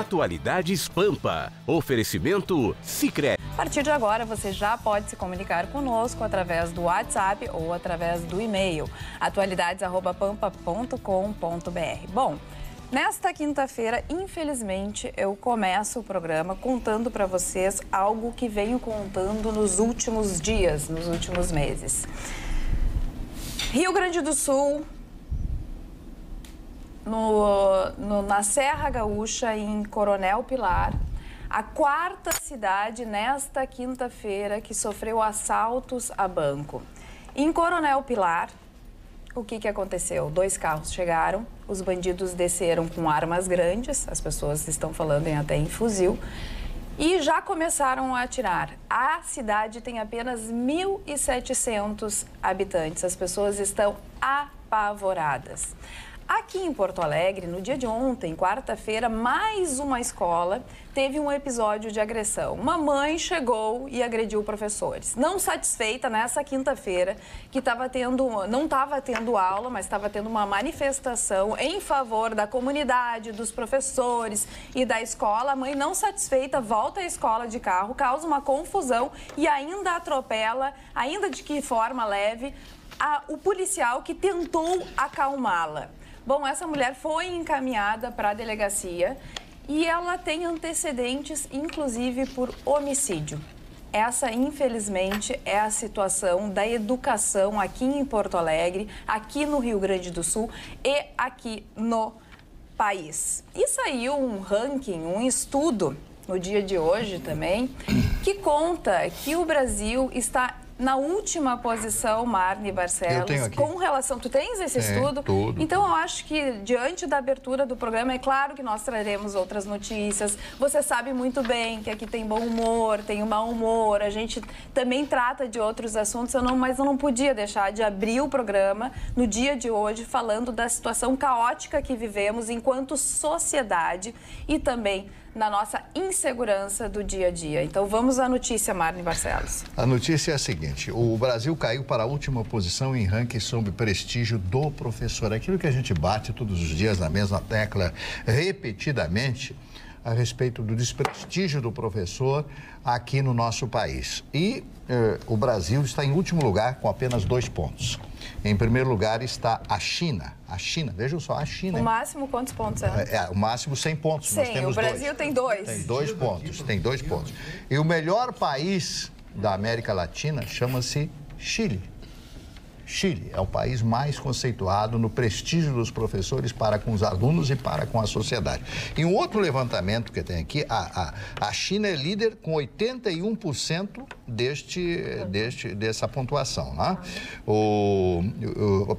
Atualidades Pampa. Oferecimento Sicredi. A partir de agora, você já pode se comunicar conosco através do WhatsApp ou através do e-mail atualidades@pampa.com.br. Bom, nesta quinta-feira, infelizmente, eu começo o programa contando para vocês algo que venho contando nos últimos dias, nos últimos meses. Rio Grande do Sul, na Serra Gaúcha, em Coronel Pilar, a quarta cidade nesta quinta-feira que sofreu assaltos a banco. Em Coronel Pilar, o que aconteceu? 2 carros chegaram, os bandidos desceram com armas grandes, as pessoas estão falando até em fuzil, e já começaram a atirar. A cidade tem apenas 1.700 habitantes, as pessoas estão apavoradas. Aqui em Porto Alegre, no dia de ontem, quarta-feira, mais uma escola teve um episódio de agressão. Uma mãe chegou e agrediu professores. Não satisfeita, nessa quinta-feira, que não estava tendo aula, mas estava tendo uma manifestação em favor da comunidade, dos professores e da escola. A mãe, não satisfeita, volta à escola de carro, causa uma confusão e ainda atropela, ainda de que forma leve, o policial que tentou acalmá-la. Bom, essa mulher foi encaminhada para a delegacia e ela tem antecedentes, inclusive, por homicídio. Essa, infelizmente, é a situação da educação aqui em Porto Alegre, aqui no Rio Grande do Sul e aqui no país. E saiu um ranking, um estudo, no dia de hoje também, que conta que o Brasil está na última posição, Marne Barcelos, com relação... Tu tens esse estudo? Tudo. Então, eu acho que, diante da abertura do programa, é claro que nós traremos outras notícias. Você sabe muito bem que aqui tem bom humor, tem mau humor, a gente também trata de outros assuntos, mas eu não podia deixar de abrir o programa no dia de hoje falando da situação caótica que vivemos enquanto sociedade e também na nossa insegurança do dia a dia. Então, vamos à notícia, Marne Barcelos. A notícia é a seguinte: o Brasil caiu para a última posição em ranking sobre prestígio do professor. Aquilo que a gente bate todos os dias na mesma tecla, repetidamente, a respeito do desprestígio do professor aqui no nosso país. E o Brasil está em último lugar com apenas 2 pontos. Em primeiro lugar está a China. A China, vejam só, a China. O máximo, quantos pontos é? O máximo 100 pontos. 100, nós temos o Brasil 2. tem 2. Tem 2 pontos, tem 2 pontos. E o melhor país da América Latina chama-se Chile. Chile é o país mais conceituado no prestígio dos professores para com os alunos e para com a sociedade. Em um outro levantamento que tem aqui, a China é líder com 81% dessa pontuação, né?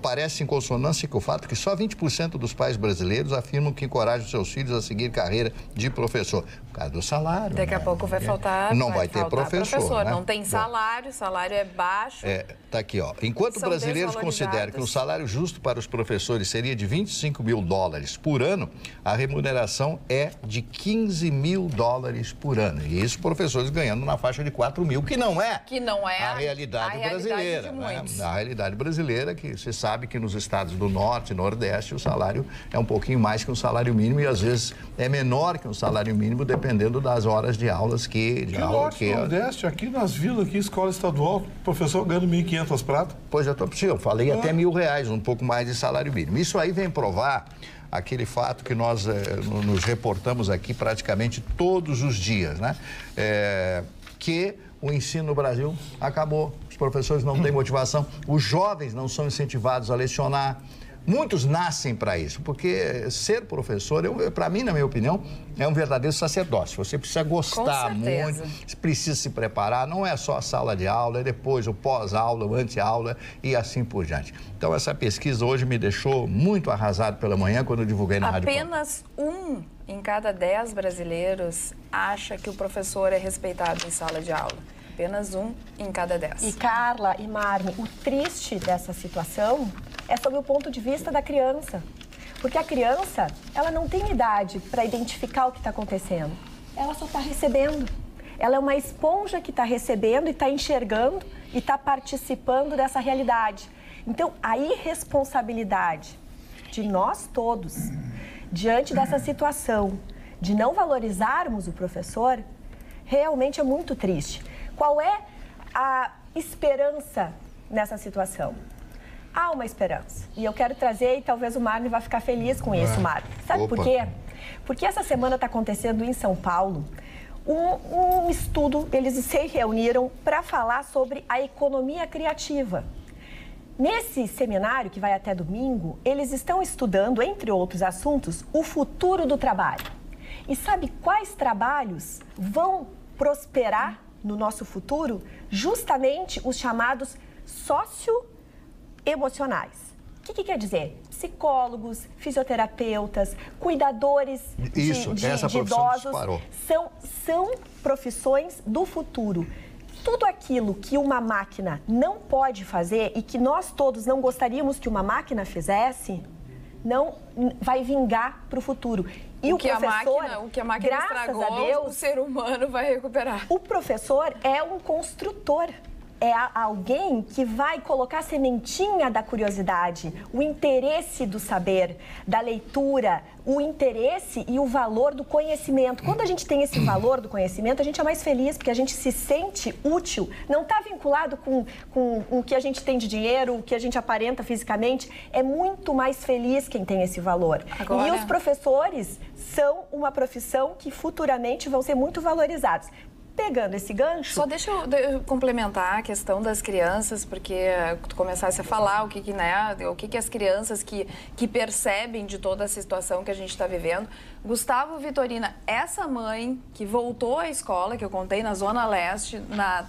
Parece em consonância com o fato que só 20% dos pais brasileiros afirmam que encorajam seus filhos a seguir carreira de professor. Por causa do salário. Daqui a pouco vai faltar. Não vai ter professor. Né? Não tem salário, o salário é baixo. Tá aqui, ó. Enquanto brasileiros consideram que o salário justo para os professores seria de $25 mil por ano, a remuneração é de $15 mil por ano. E isso, professores ganhando na faixa de 4 mil, que não é a realidade brasileira. Né? A realidade brasileira, que você sabe que nos estados do Norte e Nordeste o salário é um pouquinho mais que um salário mínimo e às vezes é menor que um salário mínimo, dependendo das horas de aulas Nordeste, aqui nas vilas, aqui, escola estadual, professor ganhando 1.500 pratas. Pois eu falei até R$1.000, um pouco mais de salário mínimo. Isso aí vem provar aquele fato que nós nos reportamos aqui praticamente todos os dias, né? Que o ensino no Brasil acabou. Os professores não têm motivação, os jovens não são incentivados a lecionar. Muitos nascem para isso, porque ser professor, para mim, na minha opinião, é um verdadeiro sacerdócio. Você precisa gostar muito, precisa se preparar, não é só a sala de aula, é depois o pós-aula, o ante-aula e assim por diante. Então, essa pesquisa hoje me deixou muito arrasado pela manhã quando eu divulguei na Rádio Pampa. Apenas 1 em cada 10 brasileiros acha que o professor é respeitado em sala de aula. Apenas 1 em cada 10. E Carla e Marne, o triste dessa situação é sob o ponto de vista da criança. Porque a criança, ela não tem idade para identificar o que está acontecendo. Ela só está recebendo. Ela é uma esponja que está recebendo e está enxergando e está participando dessa realidade. Então, a irresponsabilidade de nós todos, diante dessa situação de não valorizarmos o professor, realmente é muito triste. Qual é a esperança nessa situação? Há uma esperança. E eu quero trazer, e talvez o Marne vai ficar feliz com isso, Marne. Sabe por quê? Porque essa semana está acontecendo em São Paulo um estudo, eles se reuniram para falar sobre a economia criativa. Nesse seminário, que vai até domingo, eles estão estudando, entre outros assuntos, o futuro do trabalho. E sabe quais trabalhos vão prosperar no nosso futuro? Justamente os chamados socioemocionais. O que quer dizer? Psicólogos, fisioterapeutas, cuidadores de idosos. São profissões do futuro. Tudo aquilo que uma máquina não pode fazer e que nós todos não gostaríamos que uma máquina fizesse, não vai vingar para o futro. E o que a máquina estragou, a Deus, o ser humano vai recuperar. O professor é um construtor. É alguém que vai colocar a sementinha da curiosidade, o interesse do saber, da leitura, o interesse e o valor do conhecimento. Quando a gente tem esse valor do conhecimento, a gente é mais feliz, porque a gente se sente útil. Não está vinculado com o que a gente tem de dinheiro, o que a gente aparenta fisicamente. É muito mais feliz quem tem esse valor. Agora... E os professores são uma profissão que futuramente vão ser muito valorizados. Pegando esse gancho... Só deixa eu complementar a questão das crianças, porque tu começasse a falar o que as crianças que percebem de toda essa situação que a gente está vivendo. Gustavo Vitorina, essa mãe que voltou à escola, que eu contei na Zona Leste, na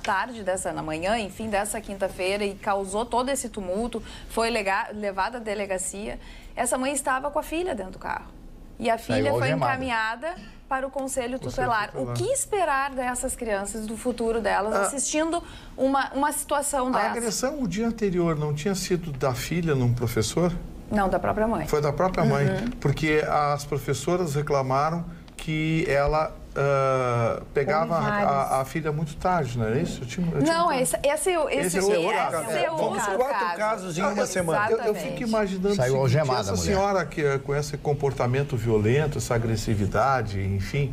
manhã, enfim, dessa quinta-feira, e causou todo esse tumulto, foi levada à delegacia. Essa mãe estava com a filha dentro do carro. E a filha foi encaminhada para o Conselho Tutelar. O que esperar dessas crianças, do futuro delas, assistindo uma situação dessa? A agressão o dia anterior não tinha sido da filha num professor? Não, da própria mãe. Foi da própria mãe, porque as professoras reclamaram que ela pegava a filha muito tarde, não é isso? Esse é o caso. 4 casos em uma semana. Eu fico imaginando Saiu algemada, essa senhora com esse comportamento violento, essa agressividade, enfim,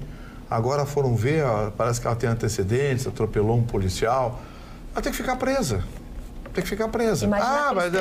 agora foram ver, parece que ela tem antecedentes, atropelou um policial, ela tem que ficar presa. Tem que ficar presa. Mas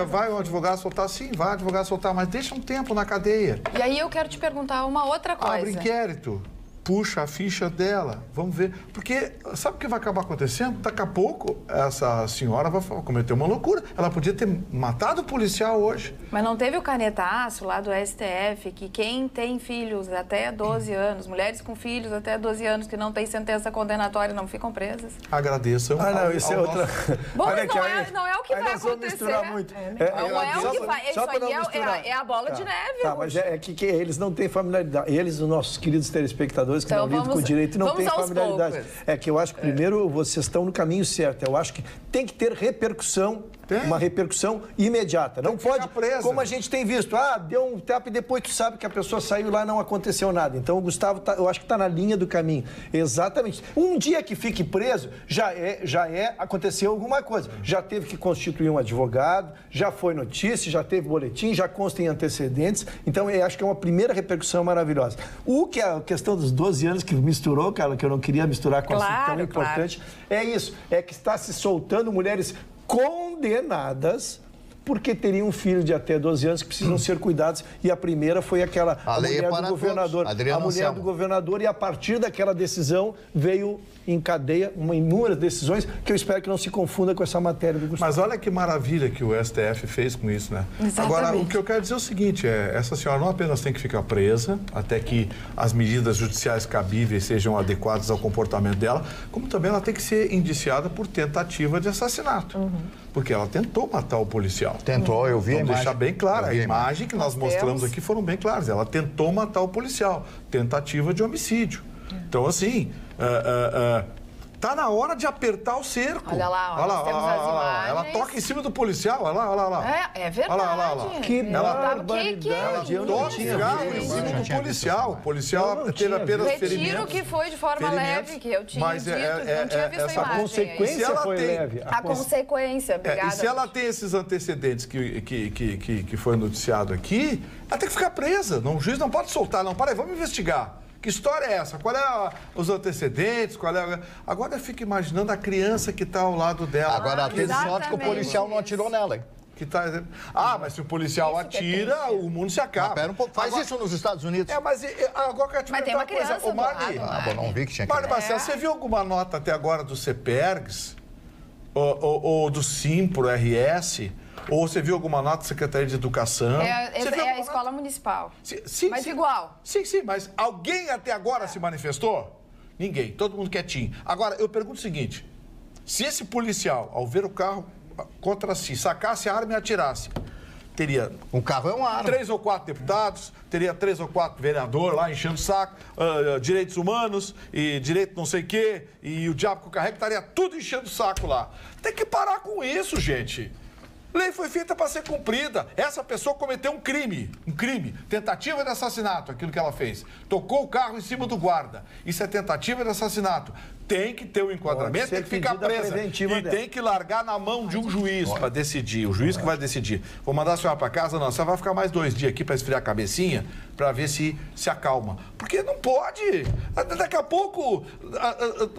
vai o advogado soltar? Sim, vai o advogado soltar, mas deixa um tempo na cadeia. E aí eu quero te perguntar uma outra coisa. Abre inquérito. Puxa a ficha dela, vamos ver. Porque sabe o que vai acabar acontecendo? Daqui a pouco, essa senhora vai cometer uma loucura. Ela podia ter matado o policial hoje. Mas não teve o canetaço lá do STF, que quem tem filhos até 12 anos, mulheres com filhos até 12 anos que não tem sentença condenatória, não ficam presas? Agradeçam. Isso é outra... Bom, mas não é o que vai acontecer. Não é o que vai... Isso aí é a bola de neve. Tá, mas é que eles não têm familiaridade. Eles, os nossos queridos telespectadores, que não lidam com o direito e não têm familiaridade. Poucos. É que eu acho que, primeiro, vocês estão no caminho certo. Eu acho que tem que ter repercussão, uma repercussão imediata. Não pode, como a gente tem visto, deu um tapa e depois tu sabe que a pessoa saiu lá e não aconteceu nada. Então, o Gustavo, eu acho que está na linha do caminho. Exatamente. Um dia que fique preso, aconteceu alguma coisa. Já teve que constituir um advogado, já foi notícia, já teve boletim, já consta em antecedentes. Então, eu acho que é uma primeira repercussão maravilhosa. A questão dos 12 anos que misturou, cara, que eu não queria misturar com assunto tão importante, é isso. É que está se soltando mulheres condenadas porque teriam um filho de até 12 anos que precisam ser cuidados. E a primeira foi aquela mulher do governador. A mulher do governador, e a partir daquela decisão veio em cadeia inúmeras decisões que eu espero que não se confunda com essa matéria do Gustavo. Mas olha que maravilha que o STF fez com isso, né? Exatamente. Agora, o que eu quero dizer é o seguinte, essa senhora não apenas tem que ficar presa até que as medidas judiciais cabíveis sejam adequadas ao comportamento dela, como também ela tem que ser indiciada por tentativa de assassinato. Porque ela tentou matar o policial. Tentou, eu vi a imagem. Vamos deixar bem claro, a imagem que nós mostramos aqui foram bem claras. Ela tentou matar o policial, tentativa de homicídio. Então, assim, tá na hora de apertar o cerco. Olha lá, nós temos as imagens. Ela toca em cima do policial, olha lá. É verdade. Olha lá. Que barbaridade. Ela toca em cima do policial. O policial teve apenas ferimentos. Retiro que foi de forma leve, que eu tinha dito, não tinha visto a imagem. A consequência foi leve. A consequência, obrigada. E se ela tem esses antecedentes que foi noticiado aqui, ela tem que ficar presa. O juiz não pode soltar, não. Para aí, vamos investigar. Que história é essa? Qual é os antecedentes? Agora eu fico imaginando a criança que está ao lado dela. Agora, ela teve sorte que o policial não atirou nela, hein? Mas se o policial atira, o mundo se acaba. Mas pera um pouco, faz isso nos Estados Unidos. Mas agora eu quero te mas tem uma criança coisa. Marli, não vi que tinha Marli Marcelo, você viu alguma nota até agora do CEPERGS? Ou do Simpro, RS? Ou você viu alguma nota da Secretaria de Educação? É a escola municipal. Sim, mas igual. Sim, mas alguém até agora se manifestou? Ninguém, todo mundo quietinho. Agora, eu pergunto o seguinte, se esse policial, ao ver o carro contra si, sacasse a arma e atirasse, teria... Um carro é uma arma. 3 ou 4 deputados, teria 3 ou 4 vereadores lá enchendo o saco, direitos humanos e direito não sei o quê, e o diabo que o carrega estaria tudo enchendo o saco lá. Tem que parar com isso, gente. Lei foi feita para ser cumprida. Essa pessoa cometeu um crime, tentativa de assassinato, aquilo que ela fez. Tocou o carro em cima do guarda. Isso é tentativa de assassinato. Tem que ter um enquadramento, tem que ficar presa. E tem que largar na mão de um juiz para decidir. O juiz que vai decidir. Vou mandar a senhora para casa? Não, você vai ficar mais 2 dias aqui para esfriar a cabecinha, para ver se acalma. Porque não pode. Daqui a pouco...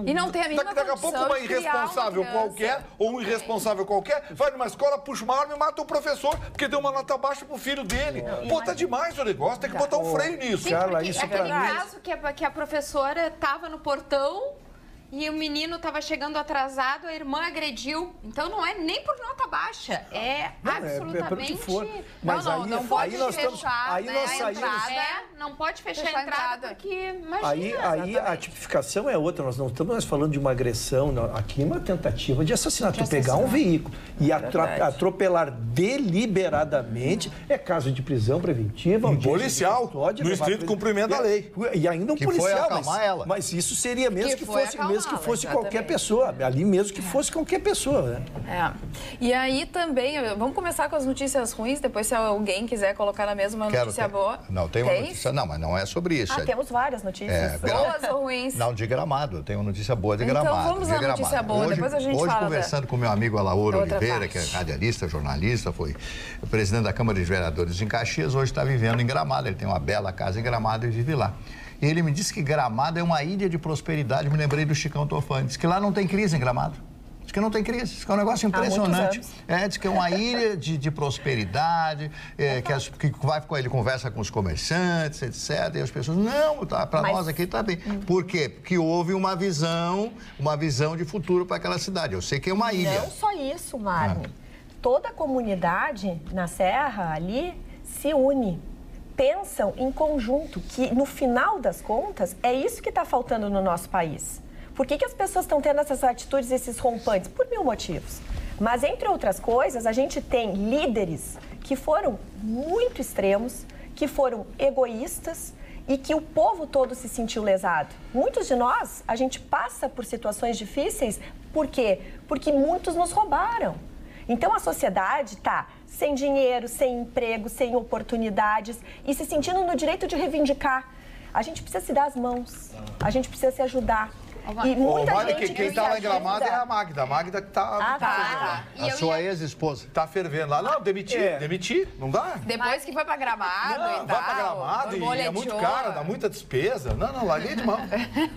E não tem a mínima Daqui a pouco uma irresponsável qualquer, ou um irresponsável qualquer, vai numa escola, puxa uma arma e mata o professor, porque deu uma nota baixa pro filho dele. Pô, tá demais o negócio, tem que botar um freio nisso. Sim, Carla, isso aquele caso que a professora estava no portão e o menino estava chegando atrasado, a irmã agrediu. Então não é nem por nota baixa, absolutamente... Mas não pode fechar a entrada. Não pode fechar a entrada, porque imagina. Aí a tipificação é outra, nós não estamos mais falando de uma agressão, aqui é uma tentativa de assassinato. Tu pegar um veículo e atropelar deliberadamente é caso de prisão preventiva. Um policial, no estrito cumprimento da lei. E ainda um policial, foi acalmar ela. Mas isso seria mesmo que fosse qualquer pessoa. Ali mesmo que fosse qualquer pessoa, né? E aí também, vamos começar com as notícias ruins, depois se alguém quiser colocar na mesma notícia boa. Não, tem uma notícia, não, mas não é sobre isso. Temos várias notícias. Boas ou ruins? Não, de Gramado, tem uma notícia boa de Gramado. Então vamos à notícia boa, hoje, depois a gente hoje fala. Conversando com meu amigo Alauro Oliveira, que é radialista, jornalista, foi presidente da Câmara de Vereadores em Caxias, hoje está vivendo em Gramado, ele tem uma bela casa em Gramado e vive lá. E ele me disse que Gramado é uma ilha de prosperidade. Me lembrei do Chicão Tofani. Diz que lá não tem crise em Gramado. Diz que não tem crise. Diz que é um negócio impressionante. Diz que é uma ilha de prosperidade, que ele conversa com os comerciantes, etc. E as pessoas, não, para nós aqui está bem. Por quê? Porque houve uma visão de futuro para aquela cidade. Eu sei que é uma ilha. Não só isso, Marne. Toda a comunidade na Serra ali se une. Pensam em conjunto, que no final das contas é isso que está faltando no nosso país. Por que as pessoas estão tendo essas atitudes, esses rompantes? Por 1000 motivos. Mas, entre outras coisas, a gente tem líderes que foram muito extremos, que foram egoístas e que o povo todo se sentiu lesado. Muitos de nós, a gente passa por situações difíceis, por quê? Porque muitos nos roubaram. Então, a sociedade está sem dinheiro, sem emprego, sem oportunidades e se sentindo no direito de reivindicar. A gente precisa se dar as mãos, a gente precisa se ajudar. E muita gente quem está lá em Gramado é a Magda. A Magda que está... A sua ex-esposa. Está fervendo lá. Não, demitir. Não dá? Depois que foi para Gramado e tal. Vai para Gramado e é muito caro, dá muita despesa. Não, larguei de mão.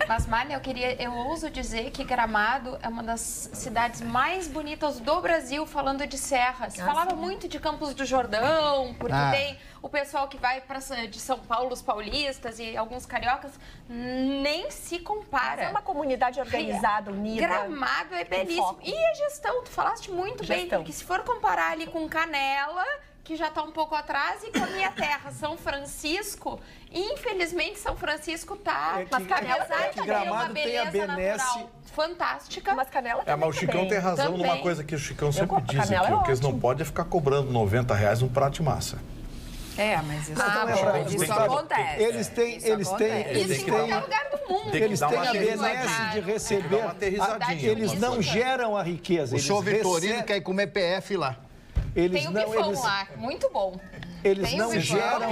Mas, Marne, eu ouso dizer que Gramado é uma das cidades mais bonitas do Brasil, falando de serra. Se falava muito de Campos do Jordão, porque tem o pessoal que vai de São Paulo, os paulistas e alguns cariocas, nem se compara. Mas é uma comunidade organizada, unida. Gramado é belíssimo. E a gestão, tu falaste muito bem, porque se for comparar ali com Canela, que já está um pouco atrás, e com a minha terra, São Francisco, infelizmente São Francisco está... Mas Canela tem uma beleza natural fantástica. Mas Canela mas o Chicão tem razão numa coisa que o Chicão sempre diz aqui, que eles não podem ficar cobrando R$90 um prato de massa. Mas isso acontece. Eles têm em qualquer lugar do mundo. Eles têm a benesse de receber. Eles não geram a riqueza. O senhor Vitorino quer ir comer PF lá. Tem o bifão lá, muito bom. Eles não geram...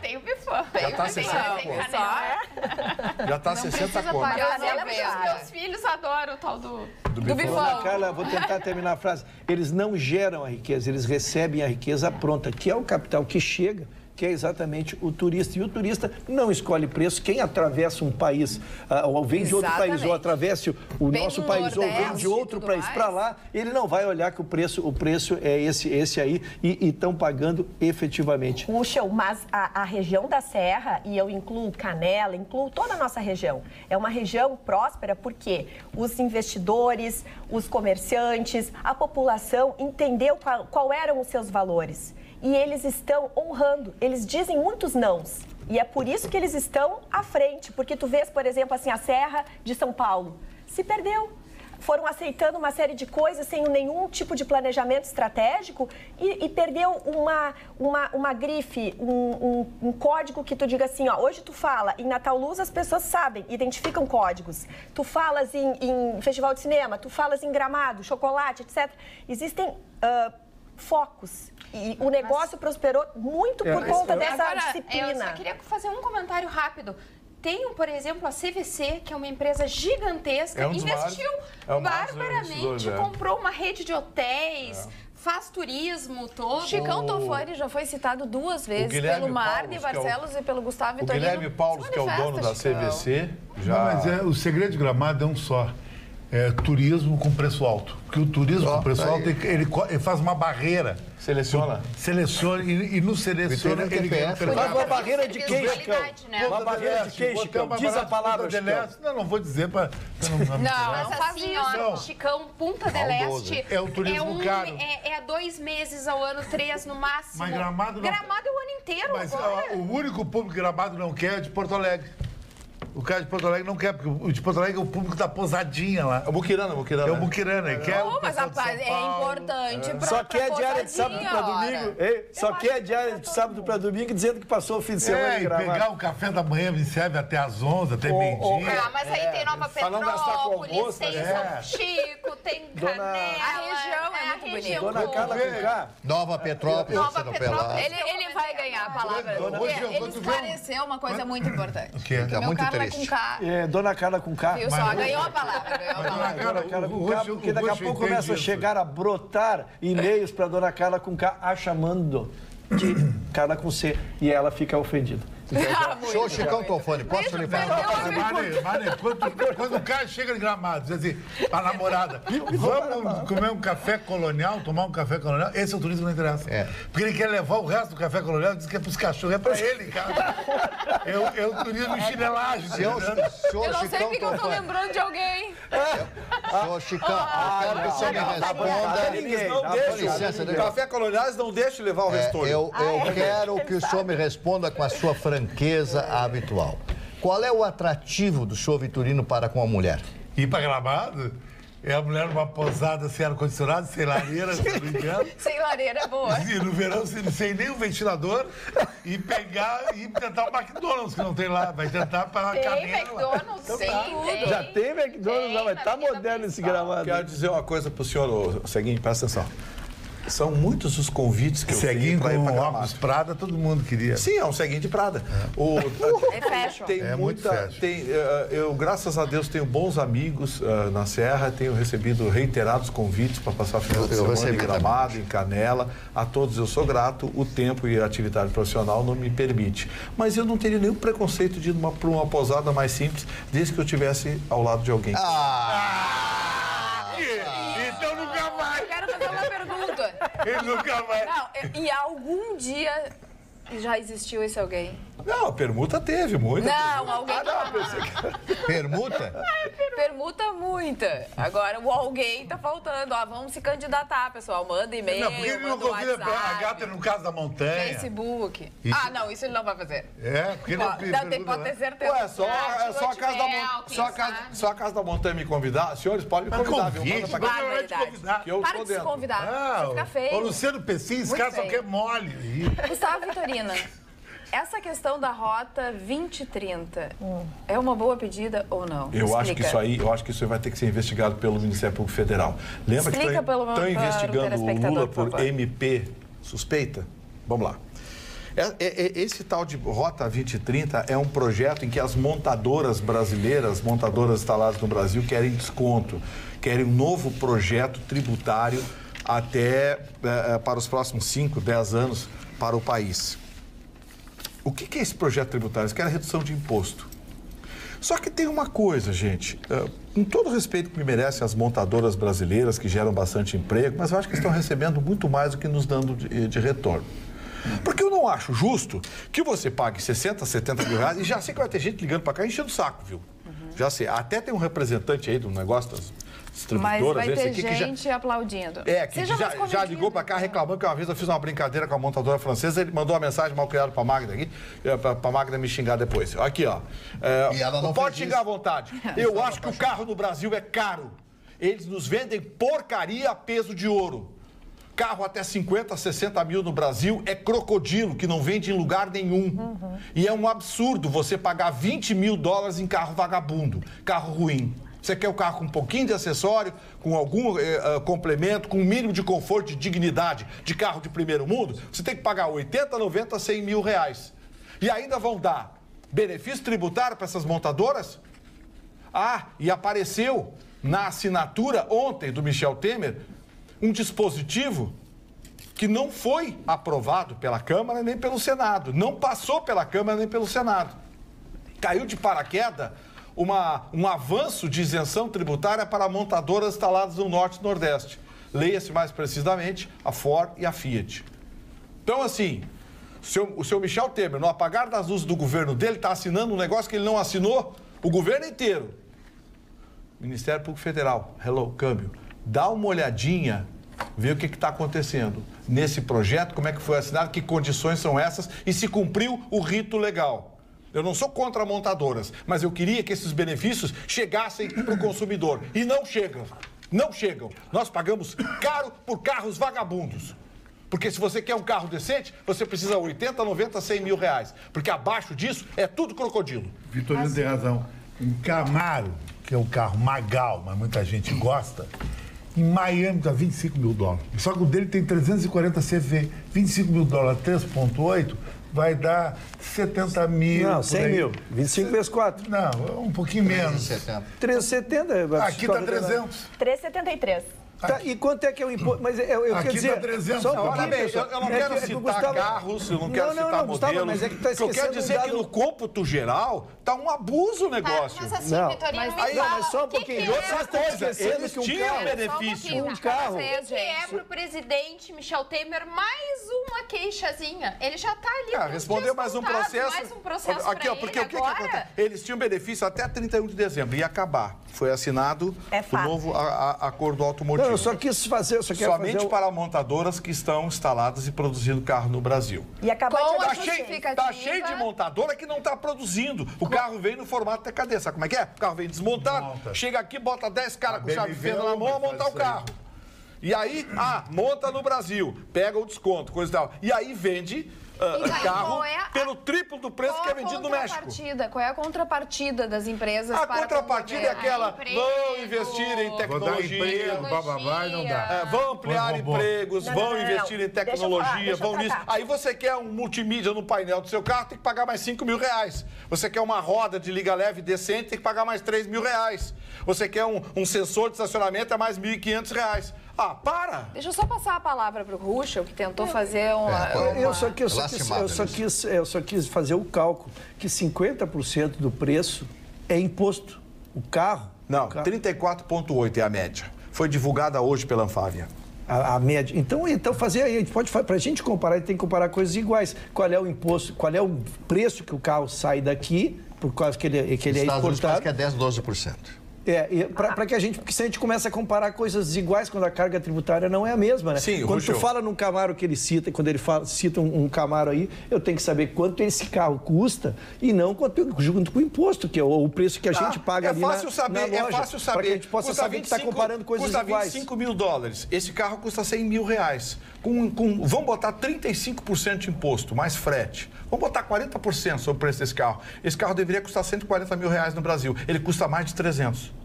Tem o bifão. Já está 60 Já está 60 conto. Meus filhos adoram o tal do bifão. Carla, vou tentar terminar a frase. Eles não geram a riqueza, eles recebem a riqueza pronta, que é o capital que chega que é exatamente o turista. E o turista não escolhe preço. Quem atravessa um país, ou vem de outro país, ou atravessa o nosso país, ou vem de outro país para lá, ele não vai olhar que o preço é esse aí e estão pagando efetivamente. Puxa, mas a região da Serra, e eu incluo Canela, incluo toda a nossa região, é uma região próspera porque os investidores, os comerciantes, a população entendeu qual eram os seus valores. E eles estão honrando, eles dizem muitos nãos. E é por isso que eles estão à frente, porque tu vês, por exemplo, assim, a Serra de São Paulo se perdeu. Foram aceitando uma série de coisas sem nenhum tipo de planejamento estratégico e perdeu uma grife, um código que tu diga assim, ó, hoje tu fala em Natal Luz, as pessoas sabem, identificam códigos. Tu falas em festival de cinema, tu falas em Gramado, chocolate, etc. Existem focos. E o negócio prosperou muito por conta dessa disciplina. Eu só queria fazer um comentário rápido. Tem, por exemplo, a CVC, que é uma empresa gigantesca, investiu barbaramente, comprou uma rede de hotéis, faz turismo todo. Chicão Tofani já foi citado 2 vezes pelo Marne Barcelos e pelo Gustavo Vitorino. O Guilherme Paulos, que é o dono da CVC, já... Não, mas o segredo de Gramado é um só. É turismo com preço alto. Porque o turismo com preço alto, ele faz uma barreira. Seleciona E no seleciona ele ganha. Faz uma barreira de queijo, né? Uma barreira de queijo, diz a palavra, Não vou dizer para... Não faz isso. Chicão, Punta del Este é o turismo caro. É 2 meses ao ano, 3 no máximo. Mas Gramado não... Gramado é o ano inteiro Mas agora. o único público que Gramado não quer é de Porto Alegre. O cara de Porto Alegre não quer, porque o de Porto Alegre é o público da pousadinha lá. É o Muquirana. É o Muquirana, ele quer o mas rapaz, é importante pra Só quer diária de sábado para domingo. Só quer diária de sábado para domingo dizendo que passou o fim de semana em Gramado. Pegar o café da manhã me serve até às 11, até meio-dia. Mas aí tem Nova Petrópolis, tem São Chico, tem Canela. A região é muito bonita. Dona Carla com K. Nova Petrópolis, Ele vai ganhar a palavra. Ele esclareceu uma coisa muito importante. Que é muito triste. Com K. Dona Carla com K. Viu só? Ganhou a palavra. Dona Carla com K, porque daqui a pouco começa a chegar a brotar e-mails para Dona Carla com K, a chamando de Carla com C. E ela fica ofendida. Show, Chicão Tofani, posso lhe falar? Mane, quando o cara chega em Gramado, diz assim, a namorada, vamos comer um café colonial, tomar um café colonial, esse é o turismo que não interessa. Porque ele quer levar o resto do café colonial e diz que é pros cachorros, é pra ele, cara. É o turismo chinelagem. Eu não sei porque eu tô lembrando de alguém. Senhor Chicão, eu quero que o senhor me responda. Café colonial não deixa levar o restolho. Eu quero que o senhor me responda com a sua franqueza habitual. Qual é o atrativo do show Vitorino para com a mulher? Ir para Gramado? É a mulher numa posada sem ar-condicionado, sem lareira, se não me engano. Sem lareira é boa. E no verão, sem nenhum ventilador, e pegar e tentar o McDonald's, que não tem lá. Vai tentar para a Canela. Tem McDonald's, sim. Já tem McDonald's lá, mas tá moderno esse Gramado. Quero dizer uma coisa pro senhor, Seguinho, presta atenção. São muitos os convites que eu tenho para ir para Gramado. Óculos Prada, todo mundo queria. Sim, é um ceguinho de Prada. É fashion. Muito fashion. Eu, graças a Deus, tenho bons amigos na Serra, tenho recebido reiterados convites para passar final de semana em Gramado, em Canela. A todos eu sou grato, o tempo e a atividade profissional não me permite. Mas eu não teria nenhum preconceito de ir para uma posada mais simples, desde que eu estivesse ao lado de alguém. Então nunca vai. Eu quero fazer uma pergunta. Ele nunca vai. Não, e algum dia já existiu esse alguém? Não, permuta teve, muita. Não, alguém... Permuta? Permuta muita. Agora, o alguém tá faltando. Vamos se candidatar, pessoal. Manda e-mail, Não, porque ele não convida a gata no caso da montanha. Facebook. Isso. Não, isso ele não vai fazer. Porque ele pode ter certeza. Ué, só a Casa da Montanha me convidar. Senhores, podem me convidar. Que eu Para de se convidar. Você fica feio. O Luciano Pessim, esse cara só quer mole. Gustavo Vitorino, essa questão da Rota 2030 é uma boa pedida ou não? Eu acho que isso aí vai ter que ser investigado pelo Ministério Público Federal. Lembra que estão investigando o Lula por MP suspeita? Vamos lá. Esse tal de Rota 2030 é um projeto em que as montadoras brasileiras, montadoras instaladas no Brasil, querem desconto, querem um novo projeto tributário até para os próximos 5, 10 anos para o país. O que é esse projeto tributário? Isso quer redução de imposto. Só que tem uma coisa, gente, com todo o respeito que me merecem as montadoras brasileiras, que geram bastante emprego, mas eu acho que estão recebendo muito mais do que nos dando de retorno. Porque eu não acho justo que você pague 60, 70 mil reais, e já sei que vai ter gente ligando para cá enchendo o saco, viu? Já sei, até tem um representante aí do negócio das distribuidoras. Mas vai ter gente aplaudindo. Que já ligou para cá reclamando que uma vez eu fiz uma brincadeira com a montadora francesa, ele mandou uma mensagem mal criada para a Magda aqui, para a Magda me xingar depois. Aqui, ó. E ela não pode xingar à vontade. Eu acho que o carro no Brasil é caro. Eles nos vendem porcaria a peso de ouro. Carro até 50, 60 mil no Brasil é crocodilo, que não vende em lugar nenhum. E é um absurdo você pagar 20 mil dólares em carro vagabundo, carro ruim. Você quer o carro com um pouquinho de acessório, com algum complemento, com um mínimo de conforto e dignidade de carro de primeiro mundo, você tem que pagar 80, 90, 100 mil reais. E ainda vão dar benefício tributário para essas montadoras? E apareceu na assinatura ontem do Michel Temer um dispositivo que não foi aprovado pela Câmara nem pelo Senado. Não passou pela Câmara nem pelo Senado. Caiu de paraquedas um avanço de isenção tributária para montadoras instaladas no Norte e Nordeste. Leia-se mais precisamente a Ford e a Fiat. Então, assim, o seu Michel Temer, no apagar das luzes do governo dele, está assinando um negócio que ele não assinou, o governo inteiro. Ministério Público Federal, câmbio. Dá uma olhadinha, vê o que está acontecendo nesse projeto, como é que foi assinado, que condições são essas e se cumpriu o rito legal. Eu não sou contra montadoras, mas eu queria que esses benefícios chegassem para o consumidor. E não chegam. Não chegam. Nós pagamos caro por carros vagabundos. Porque se você quer um carro decente, você precisa 80, 90, 100 mil reais. Porque abaixo disso é tudo crocodilo. Vitorino tem razão. Um Camaro, que é um carro magal, mas muita gente gosta, em Miami está 25 mil dólares. Só que o dele tem 340 CV. 25 mil dólares, 3,8, vai dar 70 mil. Não, 100 mil. 25 vezes 4. Não, um pouquinho menos. 370. Aqui está 300. 373. Tá, e quanto é que é o imposto? Mas eu quero dizer... Aqui tá 300. Só um pouquinho, eu não quero citar carros, eu não quero citar modelos. Gustavo, mas é que tá eu quero dizer que no cômputo geral tá um abuso o negócio. Mas assim, Vitorino, mas só um pouquinho. Que outra coisa, eles tinham benefício. Um carro. O que é pro presidente Michel Temer mais uma queixazinha? Ele já tá ali. Respondeu mais um processo. Mais um processo aqui, ó, porque o que acontece? Eles tinham benefício até 31 de dezembro, ia acabar. Foi assinado o novo acordo automotivo. Não, eu só quis fazer... Somente para montadoras que estão instaladas e produzindo carro no Brasil. E acabar Tá cheio de montadora que não está produzindo. O carro vem no formato TKD. Sabe como é que é? O carro vem desmontado, chega aqui, bota 10 caras com chave de fenda na mão a montar o carro. E aí, monta no Brasil, pega o desconto, coisa e tal. E aí vende carro pelo triplo do preço que é vendido no México. Qual é a contrapartida das empresas? A contrapartida é aquela, vão investir em tecnologia, blá, não dá. Vão ampliar empregos, vão investir em tecnologia, vão nisso. Aí você quer um multimídia no painel do seu carro, tem que pagar mais 5 mil reais. Você quer uma roda de liga leve decente, tem que pagar mais 3 mil reais. Você quer um sensor de estacionamento, é mais 1.500 reais. Para! Deixa eu só passar a palavra para o Ruschel, que tentou fazer Eu só quis fazer o cálculo que 50% do preço é imposto. O carro... Não, 34,8 é a média. Foi divulgada hoje pela Anfávia. A média. Então fazer aí, a gente pode para a gente comparar, a gente tem que comparar coisas iguais. Qual é o imposto, qual é o preço que o carro sai daqui, por causa que ele é exportado. Parece que é 10, 12%. Para que a gente, porque se a gente começa a comparar coisas iguais quando a carga tributária não é a mesma, né? Sim, quando tu fala num Camaro que ele cita, quando ele cita um Camaro aí, eu tenho que saber quanto esse carro custa e não junto com o imposto, que é o preço que a gente paga ali na loja. É fácil saber. Para que a gente possa saber que está comparando coisas iguais. Custa 25 mil dólares. Esse carro custa 100 mil reais. Vamos botar 35% de imposto, mais frete. Vamos botar 40% sobre o preço desse carro. Esse carro deveria custar 140 mil reais no Brasil. Ele custa mais de 300.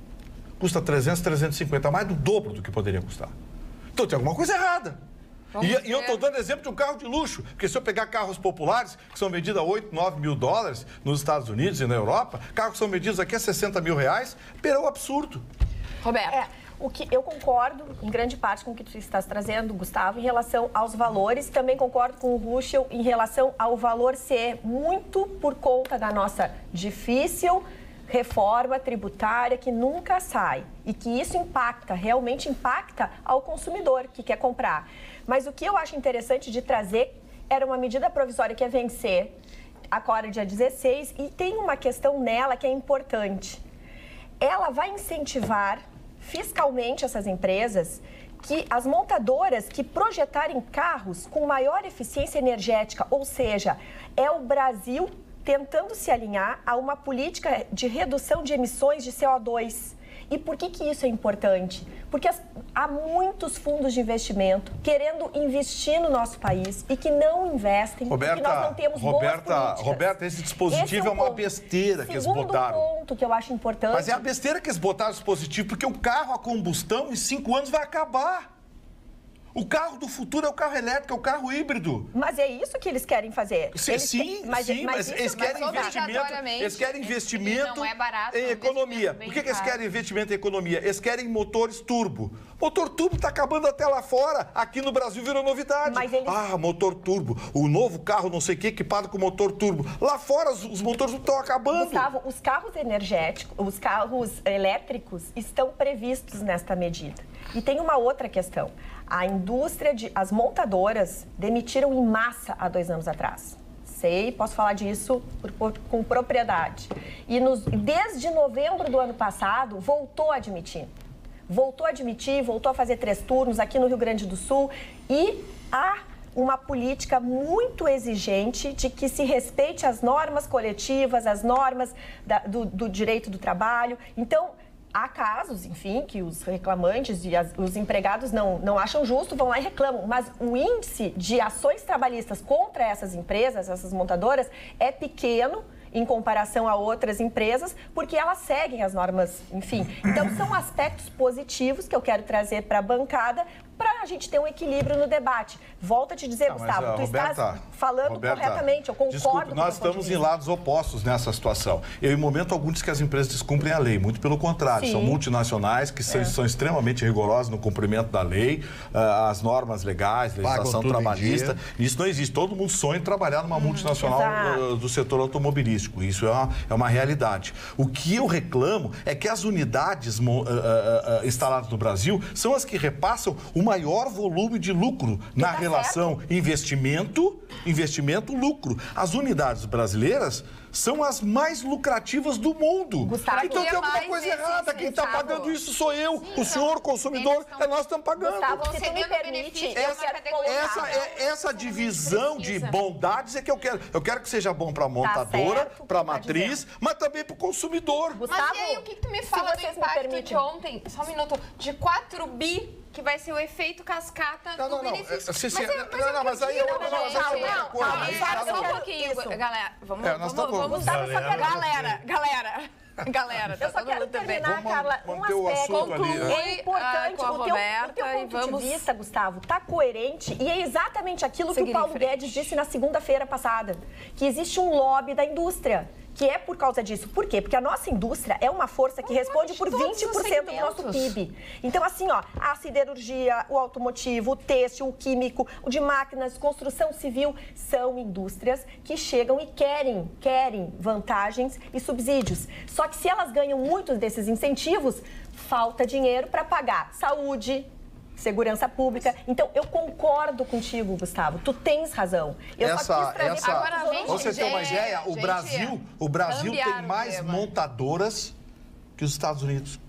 Custa 300, 350, mais do dobro do que poderia custar. Então tem alguma coisa errada. E eu estou dando exemplo de um carro de luxo, porque se eu pegar carros populares, que são vendidos a 8, 9 mil dólares nos Estados Unidos e na Europa, carros que são vendidos aqui a 60 mil reais, beira o absurdo. Roberto. O que eu concordo, em grande parte, com o que tu estás trazendo, Gustavo, em relação aos valores. Também concordo com o Ruschel em relação ao valor ser muito por conta da nossa difícil reforma tributária que nunca sai e que isso impacta, realmente impacta ao consumidor que quer comprar. Mas o que eu acho interessante de trazer era uma medida provisória que ia vencer agora dia 16 e tem uma questão nela que é importante. Ela vai incentivar fiscalmente essas empresas que as montadoras que projetarem carros com maior eficiência energética, ou seja, é o Brasil tentando se alinhar a uma política de redução de emissões de CO2. E por que isso é importante? Porque há muitos fundos de investimento querendo investir no nosso país e que não investem, porque nós não temos boas políticas. Roberta, esse dispositivo é uma besteira que eles botaram. Segundo ponto que eu acho importante... Mas é a besteira que eles botaram o dispositivo, porque o carro a combustão em 5 anos vai acabar. O carro do futuro é o carro elétrico, é o carro híbrido. Mas é isso que eles querem fazer. Mas eles querem investimento em economia. Por que eles querem investimento em economia? Eles querem motores turbo. Motor turbo está acabando até lá fora. Aqui no Brasil virou novidade. Motor turbo. O novo carro não sei o que equipado com motor turbo. Lá fora os motores estão acabando. Gustavo, os carros energéticos, os carros elétricos estão previstos nesta medida. E tem uma outra questão. A indústria, as montadoras demitiram em massa há 2 anos atrás. Posso falar disso com propriedade. E desde novembro do ano passado, voltou a admitir. Voltou a fazer 3 turnos aqui no Rio Grande do Sul. E há uma política muito exigente de que se respeite as normas coletivas, as normas do direito do trabalho. Então, há casos, enfim, que os reclamantes e os empregados não acham justo, vão lá e reclamam. Mas o índice de ações trabalhistas contra essas empresas, essas montadoras, é pequeno em comparação a outras empresas, porque elas seguem as normas, enfim. Então, são aspectos positivos que eu quero trazer para a bancada para a gente ter um equilíbrio no debate. Volto a te dizer, Gustavo, tu estás falando corretamente, eu concordo. Desculpe, nós estamos em lados opostos nessa situação. Eu, em momento algum, disse que as empresas descumprem a lei, muito pelo contrário. Sim. São multinacionais que são extremamente rigorosas no cumprimento da lei, as normas legais, legislação trabalhista. Isso não existe. Todo mundo sonha em trabalhar numa multinacional do setor automobilístico. Isso é uma realidade. O que eu reclamo é que as unidades instaladas no Brasil são as que repassam o maior volume de lucro na relação investimento-lucro. As unidades brasileiras são as mais lucrativas do mundo. Gustavo, então tem alguma coisa errada. Quem está pagando isso sou eu. Sim, o senhor, consumidor, nós estamos pagando. Gustavo, se tu me permite, essa divisão de bondades é que eu quero. Eu quero que seja bom para a montadora, para a matriz, mas também para o consumidor. Gustavo, mas e aí, o que tu me fala do impacto de ontem? Só um minuto. De 4 bi, que vai ser o efeito cascata do benefício. Mas aí eu... Só um pouquinho, galera. Galera, eu só quero terminar, Carla, um aspecto importante. O teu ponto de vista, Gustavo, está coerente e é exatamente aquilo que o Paulo Guedes disse na segunda-feira passada, que existe um lobby da indústria. Que é por causa disso. Por quê? Porque a nossa indústria é uma força que responde por 20% do nosso PIB. Então, assim, a siderurgia, o automotivo, o têxtil, o químico, o de máquinas, construção civil, são indústrias que chegam e querem vantagens e subsídios. Só que se elas ganham muitos desses incentivos, falta dinheiro para pagar saúde, segurança pública. Então, eu concordo contigo, Gustavo. Tu tens razão. Eu só quis trazer para você ter uma ideia, o Brasil tem mais montadoras que os Estados Unidos.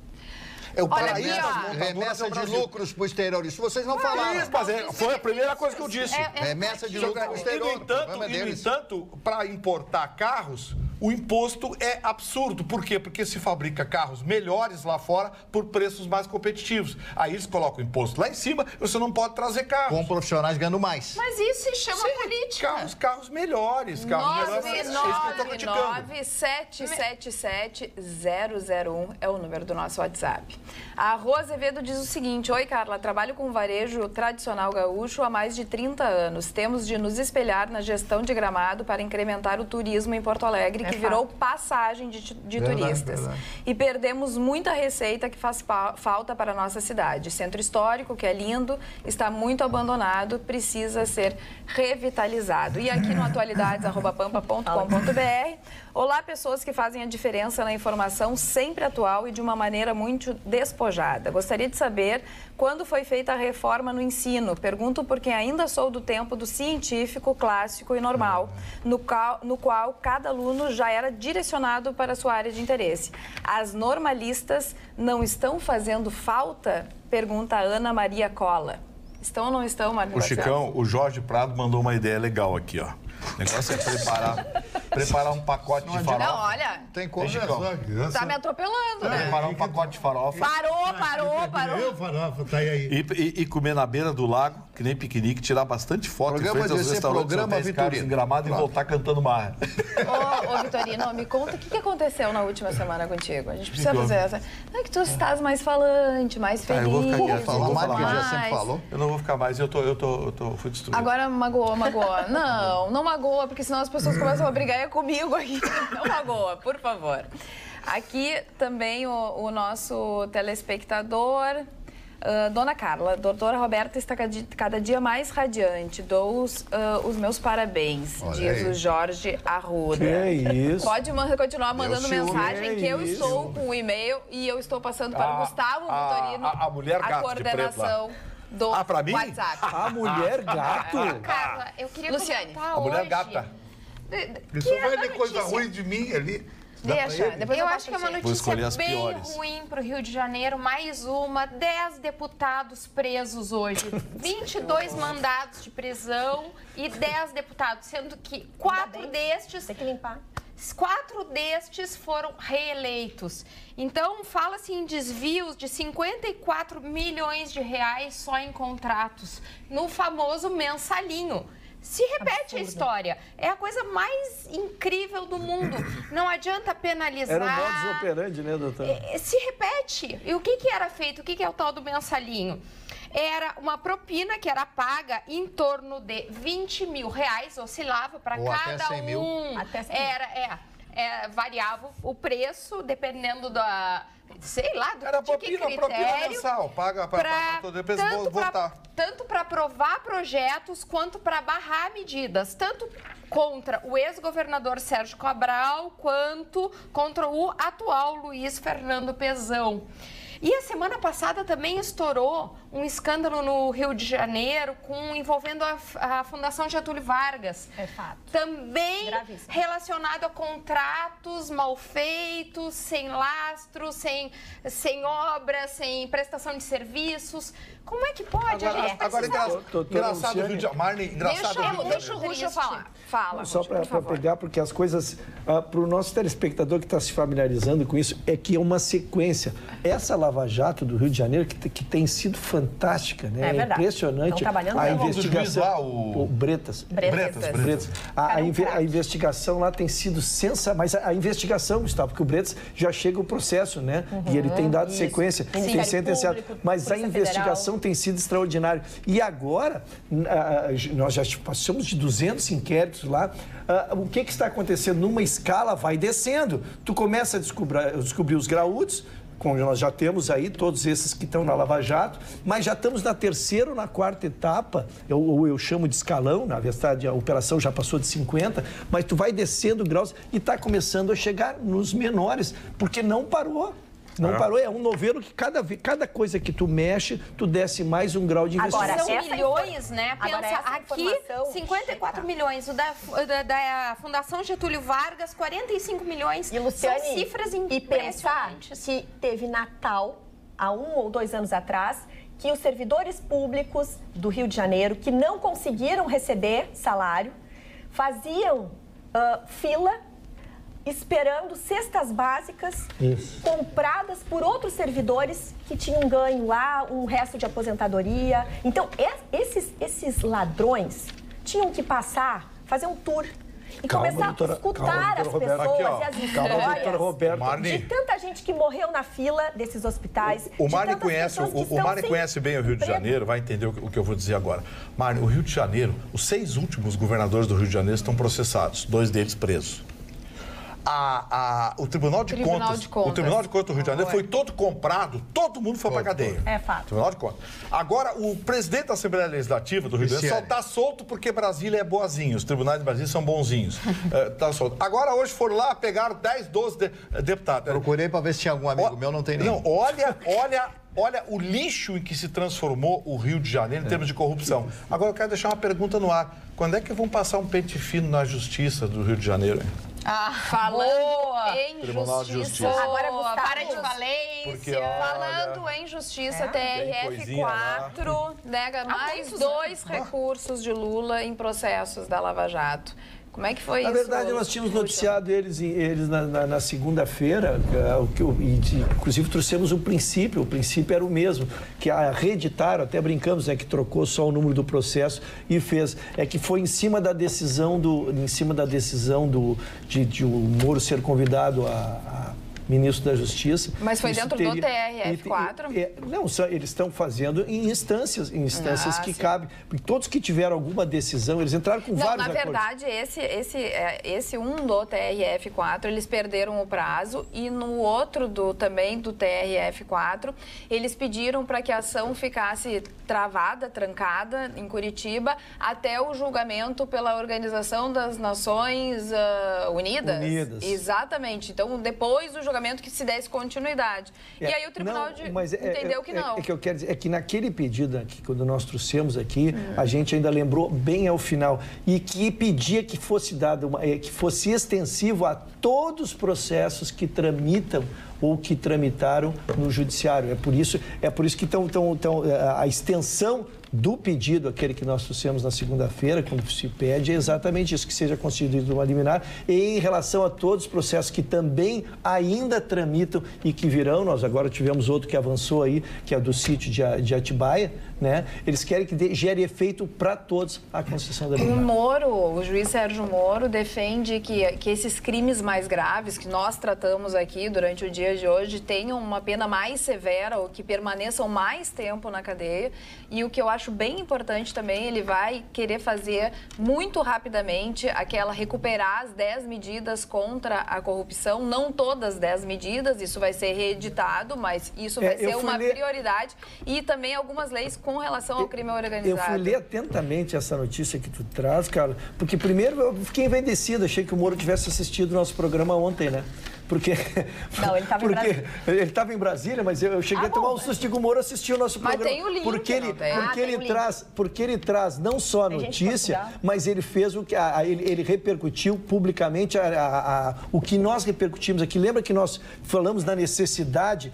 É o paraíso das montadoras. Remessa de lucros para o exterior. Isso vocês não falaram. Isso, mas foi a primeira coisa que eu disse. Remessa de lucros para o exterior. E, no entanto, para importar carros, o imposto é absurdo. Por quê? Porque se fabrica carros melhores lá fora por preços mais competitivos. Aí eles colocam o imposto lá em cima e você não pode trazer carros. Com profissionais ganhando mais. Mas isso se chama política. Carros melhores. 99777-001 é o número do nosso WhatsApp. A Rô Azevedo diz o seguinte: oi, Carla, trabalho com varejo tradicional gaúcho há mais de 30 anos. Temos de nos espelhar na gestão de Gramado para incrementar o turismo em Porto Alegre, que virou passagem de turistas. Verdade. E perdemos muita receita que faz falta para a nossa cidade. Centro histórico, que é lindo, está muito abandonado, precisa ser revitalizado. E aqui no atualidades@pampa.com.br, olá, pessoas que fazem a diferença na informação sempre atual e de uma maneira muito despojada. Gostaria de saber quando foi feita a reforma no ensino. Pergunto porque ainda sou do tempo do científico, clássico e normal, no qual cada aluno já era direcionado para a sua área de interesse. As normalistas não estão fazendo falta? Pergunta a Ana Maria Cola. Estão ou não estão, Marcos? O Chicão, o Jorge Prado mandou uma ideia legal aqui, ó. O negócio é preparar um pacote de farofa. Não, olha. Tem como. Tá me atropelando, né? Preparar um pacote de farofa. Parou. Farofa, tá aí. E comer na beira do lago, que nem piquenique, tirar bastante foto em frente aos restaurantes hotéis caros em Gramado e voltar cantando marra. Ô, Vitorino, me conta o que aconteceu na última semana contigo. A gente precisa fazer essa. Não é que tu estás mais falante, mais feliz. Eu vou ficar quieto. Falar mais do que já sempre falou. Eu não vou ficar mais, fui destruído. Agora magoou. Não magoa, porque senão as pessoas começam a brigar comigo aqui. Não magoa, por favor. Aqui também o nosso telespectador, Dona Carla. Doutora Roberta está cada dia mais radiante. Dou os meus parabéns, diz o Jorge Arruda. Que isso? Pode continuar mandando mensagem, que eu estou com o e-mail e eu estou passando para o Gustavo Vitorino a mulher gato a coordenação do WhatsApp. A mulher gato? Carla, eu queria Luciane, comentar a mulher hoje. gata. Isso vai ler coisa ruim de mim ali. Deixa, depois eu acho que é uma notícia bem piores. ruim para o Rio de Janeiro. Mais uma, 10 deputados presos hoje. 22 mandados de prisão e 10 deputados, sendo que 4 destes... Tem que limpar. 4 destes foram reeleitos. Então, fala-se em desvios de 54 milhões de reais só em contratos, no famoso mensalinho. Se repete a história. É a coisa mais incrível do mundo. Não adianta penalizar. Era o modus operandi, né, doutora? Se repete. E o que era feito? O que é o tal do mensalinho? Era uma propina que era paga em torno de 20 mil reais, oscilava para cada até 100 mil. Até 100 mil. Variava o preço, dependendo da... Sei lá, do era que critério. Propina mensal, paga para depois votar. Tanto para aprovar projetos, quanto para barrar medidas. Tanto contra o ex-governador Sérgio Cabral, quanto contra o atual Luiz Fernando Pezão. E a semana passada também estourou um escândalo no Rio de Janeiro envolvendo a Fundação Getúlio Vargas. É fato. Também gravíssimo, relacionado a contratos mal feitos, sem lastro, sem obra, sem prestação de serviços. Como é que pode? Agora engraçado o Rio de Janeiro. Marne, engraçado. Deixa o Ruxa falar. Fala. Só para pegar, porque as coisas, para o nosso telespectador que está se familiarizando com isso, é que é uma sequência. Essa Lava Jato do Rio de Janeiro, que tem sido fantástica, né? É verdade. Impressionante. Estão trabalhando a bem. investigação. Lá, o Bretas. Bretas. A investigação lá tem sido sensacional. Mas a investigação, Gustavo, porque o Bretas já chega o processo, né? E ele tem dado sequência, tem sentenciado. Mas a investigação tem sido extraordinária. E agora, nós já passamos de 200 inquéritos lá. O que está acontecendo? Numa escala, vai descendo. Tu começa a descobrir os graúdos, como nós já temos aí, todos esses que estão na Lava Jato, mas já estamos na terceira ou na quarta etapa, eu chamo de escalão, na verdade a operação já passou de 50, mas tu vai descendo graus e está começando a chegar nos menores, porque não parou. Não parou, é um novelo que cada coisa que tu mexe, tu desce mais um grau de investimento. Agora, são milhões, né? Pensa, aqui, 54 milhões. O da Fundação Getúlio Vargas, 45 milhões. E, Luciane, são cifras impressionantes. E pensar que teve Natal, há 1 ou 2 anos atrás, que os servidores públicos do Rio de Janeiro, que não conseguiram receber salário, faziam fila esperando cestas básicas compradas por outros servidores que tinham ganho lá, um resto de aposentadoria. Então, esses ladrões tinham que fazer um tour e começar a escutar as pessoas e as histórias de tanta gente que morreu na fila desses hospitais. O Marne conhece bem o Rio de Janeiro, vai entender o que eu vou dizer agora. Marne, o Rio de Janeiro, os 6 últimos governadores do Rio de Janeiro estão processados, 2 deles presos. o Tribunal de Contas do Rio de Janeiro foi todo comprado, todo mundo foi para cadeia. É fato. Tribunal de Contas. Agora, o presidente da Assembleia Legislativa do Rio de Janeiro só está solto porque Brasília é boazinho, os tribunais de Brasília são bonzinhos. Tá solto. Agora, hoje foram lá, pegaram 10, 12 deputados. Procurei para ver se tinha algum amigo meu, não tem nenhum. Não, olha o lixo em que se transformou o Rio de Janeiro em termos de corrupção. Agora eu quero deixar uma pergunta no ar. Quando é que vão passar um pente fino na justiça do Rio de Janeiro, hein? Falando em Tribunal de Justiça. Agora, Gustavo, para de falência. Porque, olha, falando em justiça, TRF4 nega mais 2 recursos de Lula em processos da Lava Jato. Como é que foi isso? Na verdade, nós tínhamos noticiado eles na segunda-feira, inclusive trouxemos o princípio era o mesmo, que reeditaram, até brincamos, né, que trocou só o número do processo e fez, que foi em cima da decisão de o Moro ser convidado a ministro da Justiça. Mas foi dentro do TRF4? Não, eles estão fazendo em instâncias que cabem. Porque todos que tiveram alguma decisão, eles entraram com vários acordos. Na verdade, esse um do TRF4, eles perderam o prazo e no outro também do TRF4, eles pediram para que a ação ficasse trancada em Curitiba até o julgamento pela Organização das Nações Unidas. Exatamente. Então, depois do julgamento que se desse continuidade. E aí o tribunal entendeu que não. Que eu quero dizer, que naquele pedido aqui, quando nós trouxemos aqui, a gente ainda lembrou bem ao final e que pedia que fosse que fosse extensivo a todos os processos que tramitam ou que tramitaram no judiciário. É por isso que a extensão do pedido, aquele que nós trouxemos na segunda-feira, quando se pede, é exatamente isso, que seja constituído uma liminar. E em relação a todos os processos que também ainda tramitam e que virão, nós agora tivemos outro que avançou aí, que é do sítio de Atibaia, né? Eles querem que gere efeito para todos a concessão da liminar. O juiz Sérgio Moro defende que esses crimes mais graves que nós tratamos aqui durante o dia de hoje tenham uma pena mais severa ou que permaneçam mais tempo na cadeia. E o que eu acho bem importante também, ele vai querer fazer muito rapidamente recuperar as 10 medidas contra a corrupção, não todas as 10 medidas, isso vai ser reeditado, mas isso vai ser uma prioridade, e também algumas leis com relação ao crime organizado. Eu fui ler atentamente essa notícia que tu traz, cara, porque primeiro eu fiquei envaidecido, achei que o Moro tivesse assistido o nosso programa ontem, né? Porque... Não, ele estava em Brasília. Ele estava em Brasília, mas eu cheguei a tomar um susto que o Moro assistiu o nosso programa. Mas tem o link. Porque ele traz não só a notícia, mas ele fez ele repercutiu publicamente o que nós repercutimos aqui. Lembra que nós falamos na necessidade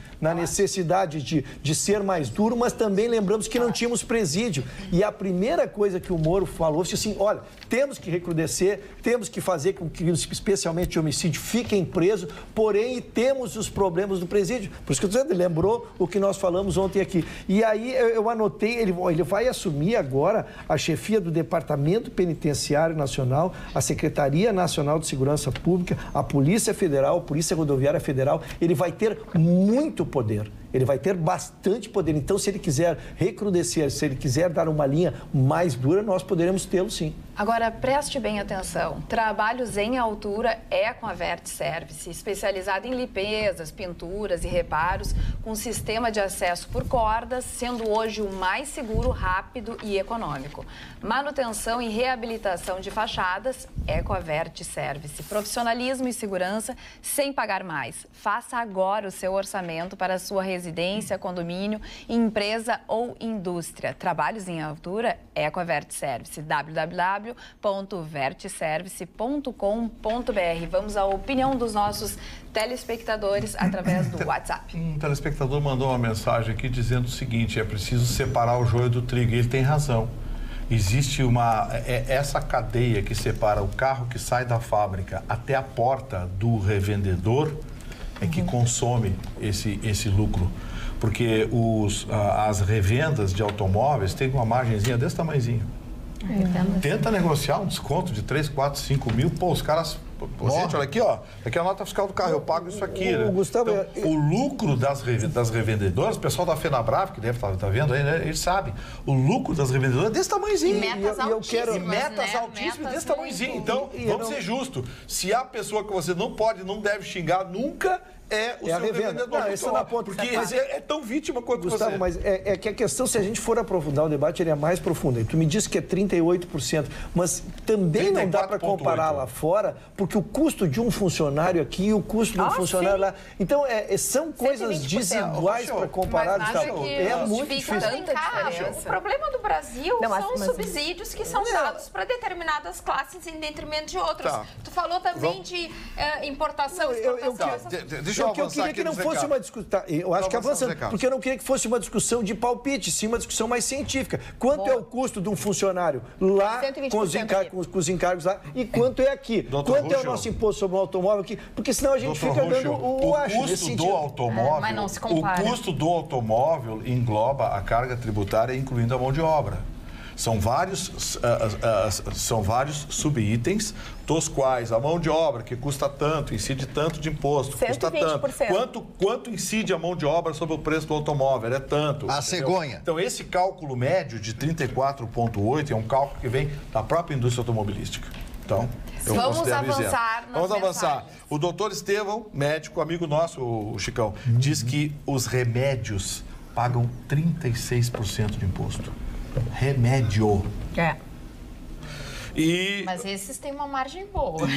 de ser mais duro, mas também lembramos que não tínhamos presídio. E a primeira coisa que o Moro falou foi assim, olha, temos que recrudescer, temos que fazer com que, especialmente de homicídio, fiquem presos, porém temos os problemas do presídio. Por isso que eu estou dizendo, ele lembrou o que nós falamos ontem aqui. E aí eu anotei, ele vai assumir agora a chefia do Departamento Penitenciário Nacional, a Secretaria Nacional de Segurança Pública, a Polícia Federal, a Polícia Rodoviária Federal. Ele vai ter muito poder. Ele vai ter bastante poder. Então, se ele quiser recrudescer, se ele quiser dar uma linha mais dura, nós poderemos tê-lo sim. Agora, preste bem atenção. Trabalhos em altura é com a Vert Service, especializada em limpezas, pinturas e reparos, com sistema de acesso por cordas, sendo hoje o mais seguro, rápido e econômico. Manutenção e reabilitação de fachadas é com a Vert Service. Profissionalismo e segurança sem pagar mais. Faça agora o seu orçamento para a sua residência, condomínio, empresa ou indústria. Trabalhos em altura é com a Vert Service. www.vertservice.com.br. Vamos à opinião dos nossos telespectadores através do WhatsApp. Um telespectador mandou uma mensagem aqui dizendo o seguinte: é preciso separar o joio do trigo. E ele tem razão. Existe essa cadeia que separa o carro que sai da fábrica até a porta do revendedor que consome esse lucro. Porque as revendas de automóveis têm uma margenzinha desse tamanhozinho. Tenta negociar um desconto de 3, 4, 5 mil, os caras Gente, olha aqui, ó. Aqui é a nota fiscal do carro, eu pago isso aqui. Né? Gustavo, então, o lucro das revendedoras, o pessoal da FENABRAV, que deve estar vendo aí, né? Eles sabem. O lucro das revendedoras é desse tamanhozinho. E metas altíssimas, E metas altíssimas desse tamanhozinho. Então, vamos ser justos. Se a pessoa que você não pode, não deve xingar nunca... É o seu revendedor. Não, isso na ponta. Porque é tão vítima quanto Gustavo, você. Mas é que a questão, se a gente for aprofundar o debate, ele é mais profundo. E tu me disse que é 38%, mas também não dá para comparar lá fora, porque o custo de um funcionário aqui e o custo de um funcionário lá... Então, são coisas desiguais para comparar, Gustavo. É muito difícil. O problema do Brasil são os subsídios que são dados para determinadas classes em detrimento de outras. Tu falou também de importação e exportação. Eu queria que não fosse uma discussão. Eu acho que avançando, porque eu não queria que fosse uma discussão de palpite, sim uma discussão mais científica. Quanto é o custo de um funcionário lá com os encargos lá e quanto é aqui? Quanto é o nosso imposto sobre o automóvel aqui? Porque senão a gente fica dando o custo do automóvel. Mas não se compara. O custo do automóvel engloba a carga tributária, incluindo a mão de obra. São vários subitens, dos quais a mão de obra, que custa tanto, incide tanto de imposto, custa tanto. Quanto incide a mão de obra sobre o preço do automóvel? É tanto. A cegonha. Então, esse cálculo médio de 34,8 é um cálculo que vem da própria indústria automobilística. Então, vamos avançar. Vamos avançar. O doutor Estevão, médico, amigo nosso, o Chicão, diz que os remédios pagam 36% de imposto. Remédio. Mas esses têm uma margem boa.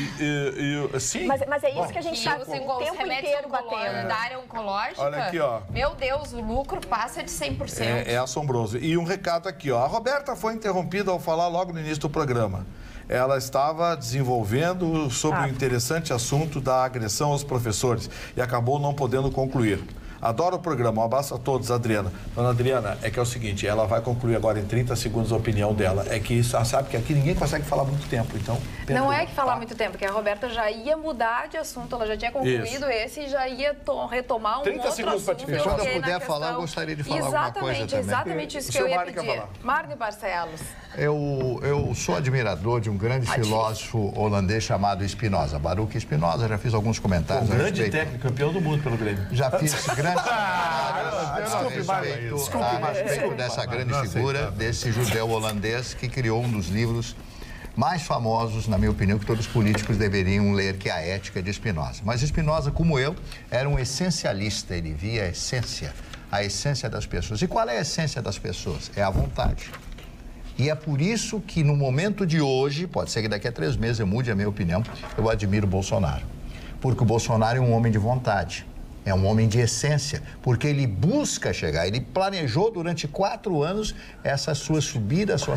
Sim. Mas é isso que a gente está o tempo inteiro batendo. Da área oncológica, olha aqui, ó. Meu Deus, o lucro passa de 100%. É assombroso. E um recado aqui, ó. A Roberta foi interrompida ao falar logo no início do programa. Ela estava desenvolvendo sobre o interessante assunto da agressão aos professores e acabou não podendo concluir. Adoro o programa. Um abraço a todos, Adriana. Dona Adriana, é que é o seguinte, ela vai concluir agora em 30 segundos a opinião dela. É que isso, sabe que aqui ninguém consegue falar muito tempo, então... Não é que falar muito tempo, porque a Roberta já ia mudar de assunto, ela já tinha concluído esse e já ia retomar um 30 segundos para te fechar. Quando eu puder falar, eu gostaria de falar alguma coisa também. Exatamente isso que eu ia pedir. Marne Barcelos. Eu sou admirador de um grande filósofo holandês chamado Spinoza, Baruch Spinoza. Já fiz alguns comentários a respeito. Grande técnico, campeão do mundo pelo Grêmio. Já fiz grandes a respeito dessa grande figura, desse judeu holandês que criou um dos livros mais famosos, na minha opinião, que todos os políticos deveriam ler, que é a Ética de Spinoza. Mas Spinoza, como eu, era um essencialista, ele via a essência das pessoas. E qual é a essência das pessoas? É a vontade. E é por isso que no momento de hoje, pode ser que daqui a 3 meses eu mude a minha opinião, eu admiro o Bolsonaro. Porque o Bolsonaro é um homem de vontade. É um homem de essência, porque ele busca chegar, ele planejou durante 4 anos essa sua subida, sua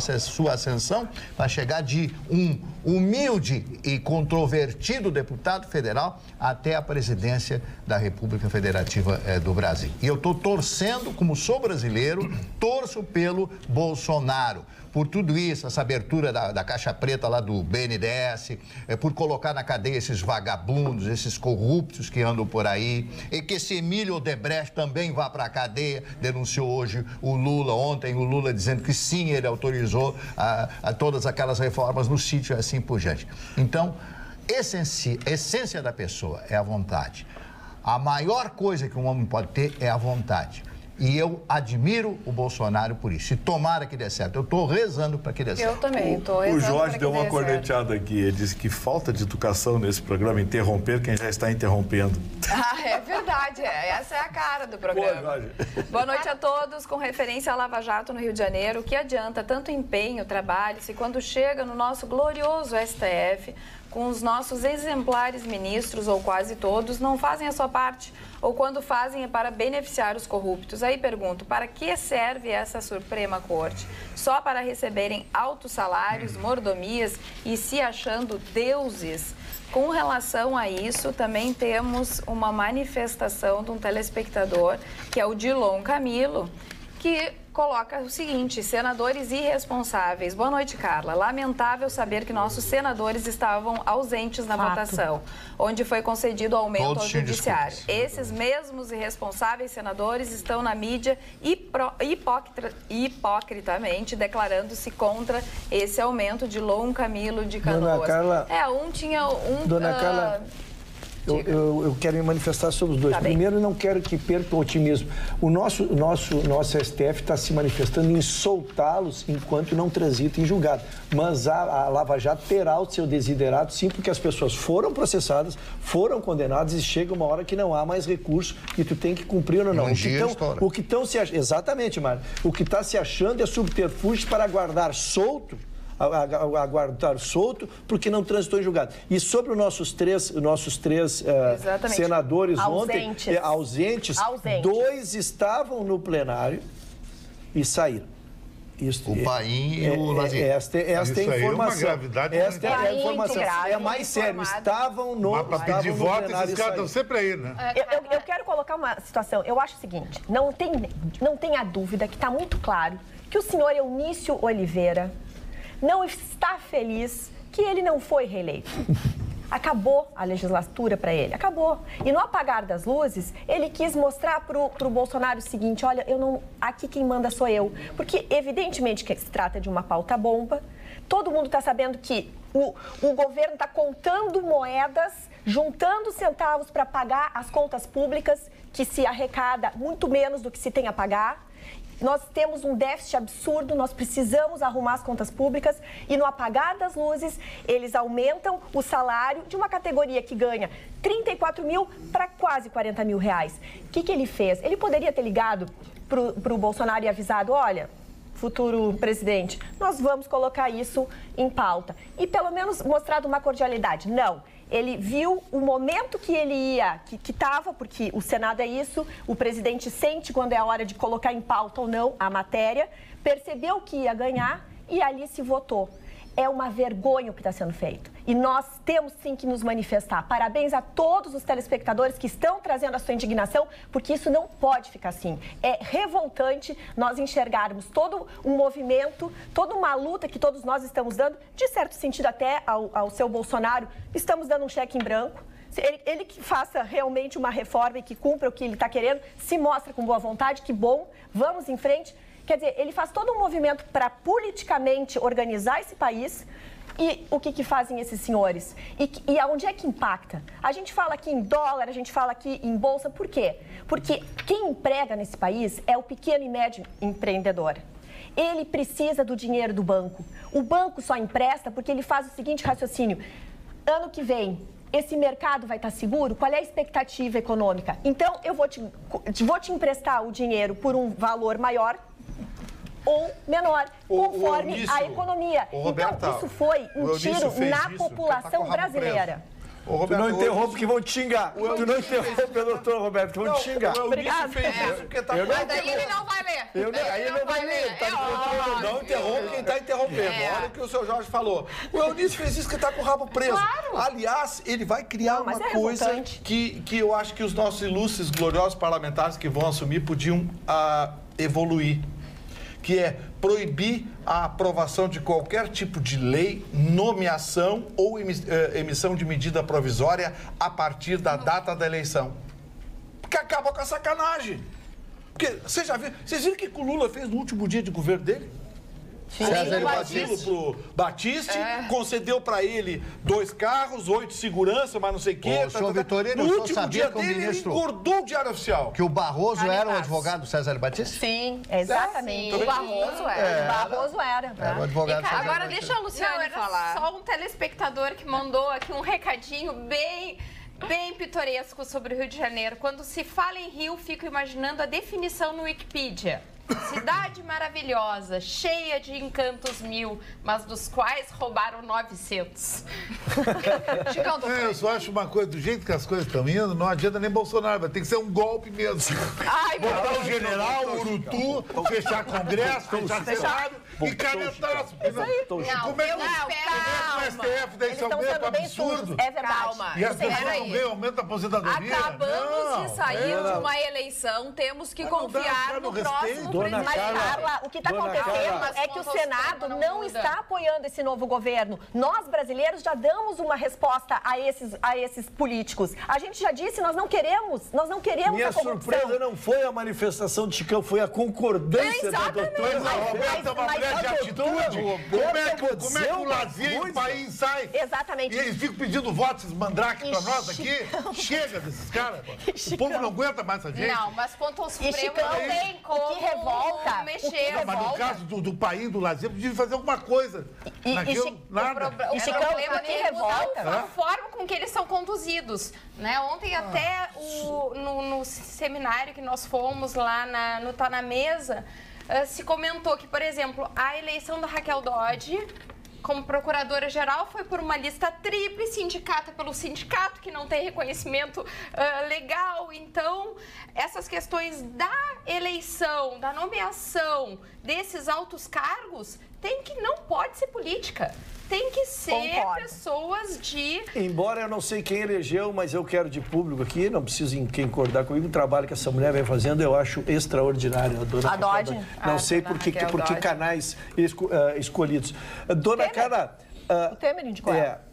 ascensão, para chegar de um humilde e controvertido deputado federal até a presidência da República Federativa do Brasil. E eu estou torcendo, como sou brasileiro, torço pelo Bolsonaro. Por tudo isso, essa abertura da caixa preta lá do BNDES, por colocar na cadeia esses vagabundos, esses corruptos que andam por aí, e que esse Emílio Odebrecht também vá para a cadeia, denunciou hoje o Lula, ontem o Lula dizendo que sim, ele autorizou a todas aquelas reformas no sítio e assim por diante. Então, essência da pessoa é a vontade. A maior coisa que um homem pode ter é a vontade. E eu admiro o Bolsonaro por isso. E tomara que dê certo. Eu estou rezando para que dê certo. Eu também estou rezando. O Jorge deu uma corneteada aqui. Ele disse que falta de educação nesse programa, interromper quem já está interrompendo. É verdade. Essa é a cara do programa. Boa, Jorge. Boa noite a todos. Com referência à Lava Jato no Rio de Janeiro, o que adianta tanto empenho, trabalho, se quando chega no nosso glorioso STF, com os nossos exemplares ministros, ou quase todos, não fazem a sua parte, ou quando fazem é para beneficiar os corruptos. Aí pergunto, para que serve essa Suprema Corte? Só para receberem altos salários, mordomias e se achando deuses? Com relação a isso, também temos uma manifestação de um telespectador, que é o Dilon Camilo, que coloca o seguinte: senadores irresponsáveis. Boa noite, Carla. Lamentável saber que nossos senadores estavam ausentes na votação, onde foi concedido aumento ao judiciário. Esses mesmos irresponsáveis senadores estão na mídia hipocritamente declarando-se contra esse aumento de Lon Camilo de Canoas. Dona Carla, Dona Carla, eu quero me manifestar sobre os dois. Primeiro, não quero que perca o otimismo. O nosso STF está se manifestando em soltá-los enquanto não transita em julgado. Mas a Lava Jato terá o seu desiderato, sim, porque as pessoas foram processadas, foram condenadas e chega uma hora que não há mais recurso e tu tem que cumprir ou não. O que estão se achando... Exatamente, Mário. O que está se achando é subterfúgio para guardar solto, porque não transitou em julgado. E sobre os nossos três senadores ausentes, 2 estavam no plenário e saíram. O Paim e o Lazier. Esta é a informação. Esta é a informação. É mais sério. Estavam no plenário. Mas para pedir voto, esses caras estão sempre aí, né? Eu quero colocar uma situação. Eu acho o seguinte, não tenha dúvida que está muito claro que o senhor Eunício Oliveira não está feliz que ele não foi reeleito. Acabou a legislatura para ele, acabou. E no apagar das luzes, ele quis mostrar pro Bolsonaro o seguinte: olha, aqui quem manda sou eu. Porque evidentemente que se trata de uma pauta bomba. Todo mundo está sabendo que o governo está contando moedas, juntando centavos para pagar as contas públicas, que se arrecada muito menos do que se tem a pagar. Nós temos um déficit absurdo, nós precisamos arrumar as contas públicas e no apagar das luzes, eles aumentam o salário de uma categoria que ganha 34 mil para quase 40 mil reais. O que ele fez? Ele poderia ter ligado para o Bolsonaro e avisado: olha, futuro presidente, nós vamos colocar isso em pauta. E pelo menos mostrado uma cordialidade. Não. Ele viu o momento que ele ia, que estava, porque o Senado é isso, o presidente sente quando é a hora de colocar em pauta ou não a matéria, percebeu que ia ganhar e ali se votou. É uma vergonha o que está sendo feito. E nós temos sim que nos manifestar. Parabéns a todos os telespectadores que estão trazendo a sua indignação, porque isso não pode ficar assim. É revoltante nós enxergarmos todo um movimento, toda uma luta que todos nós estamos dando, de certo sentido até ao seu Bolsonaro, estamos dando um cheque em branco. Ele que faça realmente uma reforma e que cumpra o que ele está querendo, se mostra com boa vontade, que bom, vamos em frente. Quer dizer, ele faz todo um movimento para politicamente organizar esse país. E o que fazem esses senhores? E aonde é que impacta? A gente fala aqui em dólar, a gente fala aqui em bolsa. Por quê? Porque quem emprega nesse país é o pequeno e médio empreendedor. Ele precisa do dinheiro do banco. O banco só empresta porque ele faz o seguinte raciocínio: ano que vem, esse mercado vai estar seguro? Qual é a expectativa econômica? Então, eu vou te emprestar o dinheiro por um valor maior ou menor, conforme a economia. Então, isso foi um tiro na população brasileira. Tu não interrompe que vão te xingar. Tu não interrompe, doutor Roberto, que vão te xingar. Obrigado. Mas daí ele não vai ler. Aí ele não vai ler. Não interrompe quem está interrompendo. Olha o que o seu Jorge falou. O Eunício fez isso que está com o rabo preso. Claro. Aliás, ele vai criar uma coisa que eu acho que os nossos ilustres, gloriosos parlamentares que vão assumir podiam evoluir, que é proibir a aprovação de qualquer tipo de lei, nomeação ou emissão de medida provisória a partir da data da eleição. Porque acaba com a sacanagem. Porque vocês viram o que o Lula fez no último dia de governo dele? Pro Batiste, concedeu para ele 2 carros, 8 segurança, mas não sei o quê. Senhor Vitorino, no último dia dele, ele engordou o Diário Oficial. Que o Barroso era o advogado do César Batista? Sim, exatamente. O Barroso era. O Barroso era. Era o advogado César Agora deixa a Luciana falar. Só um telespectador que mandou aqui um recadinho bem pitoresco sobre o Rio de Janeiro. Quando se fala em Rio, fico imaginando a definição no Wikipedia. Cidade maravilhosa, cheia de encantos 1000, mas dos quais roubaram 900. Eu só acho uma coisa, do jeito que as coisas estão indo, não adianta nem Bolsonaro, vai ter que ser um golpe mesmo. Botar o general, o Urutu, fechar Congresso, fechar Senado E canetaço. Como é que o STF dá esse aumento absurdo? É verdade. Calma. E as pessoas não ganham aumento da aposentadoria? Acabamos de sair de uma eleição, temos que confiar no próximo presidente. Mas, Carla, o que está acontecendo é que o Senado não está apoiando esse novo governo. Nós, brasileiros, já damos uma resposta a esses políticos. A gente já disse, nós não queremos Minha surpresa não foi a manifestação de Chicão, foi a concordância da doutora. Roberta é uma mulher de atitude. Como é que o lazer do país sai? Exatamente. E eles ficam pedindo votos, esses mandrakes pra nós aqui. Chega desses caras. O povo não aguenta mais essa gente. Não, mas quanto ao Supremo não tem como o que revolta, mexer. Não, mas no caso do país, do lazer, podia fazer alguma coisa. Nada. O problema que revolta é a forma com que eles são conduzidos. Né? Ontem até no seminário que nós fomos lá no Tá Na Mesa, se comentou que, por exemplo, a eleição da Raquel Dodge como procuradora-geral foi por uma lista tríplice indicada pelo sindicato, que não tem reconhecimento legal. Então, essas questões da eleição, da nomeação desses altos cargos, não pode ser política. Tem que ser pessoas de... Embora eu não sei quem elegeu, mas eu quero de público aqui, não preciso concordar comigo, o trabalho que essa mulher vem fazendo eu acho extraordinário. A Dodge? Não sei por que canais escolhidos. Dona Carla... O Temer indicou ela.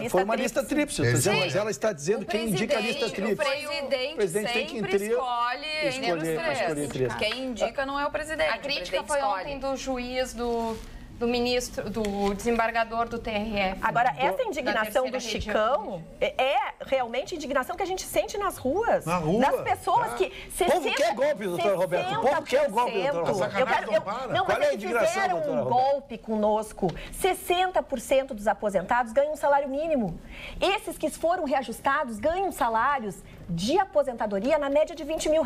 Foi uma lista tríplice, mas ela está dizendo quem indica a lista tríplice. O presidente sempre escolhe entre os três. Quem indica não é o presidente. A crítica foi ontem do juiz, do ministro, do desembargador do TRF. Agora, essa indignação do Chicão é realmente indignação que a gente sente nas ruas. Na rua? Das pessoas que... O povo quer golpe, doutora Roberta. O povo quer o golpe, doutora Roberta. Não, mas eles fizeram um golpe conosco. 60% dos aposentados ganham um salário mínimo. Esses que foram reajustados ganham salários de aposentadoria na média de R$20 mil.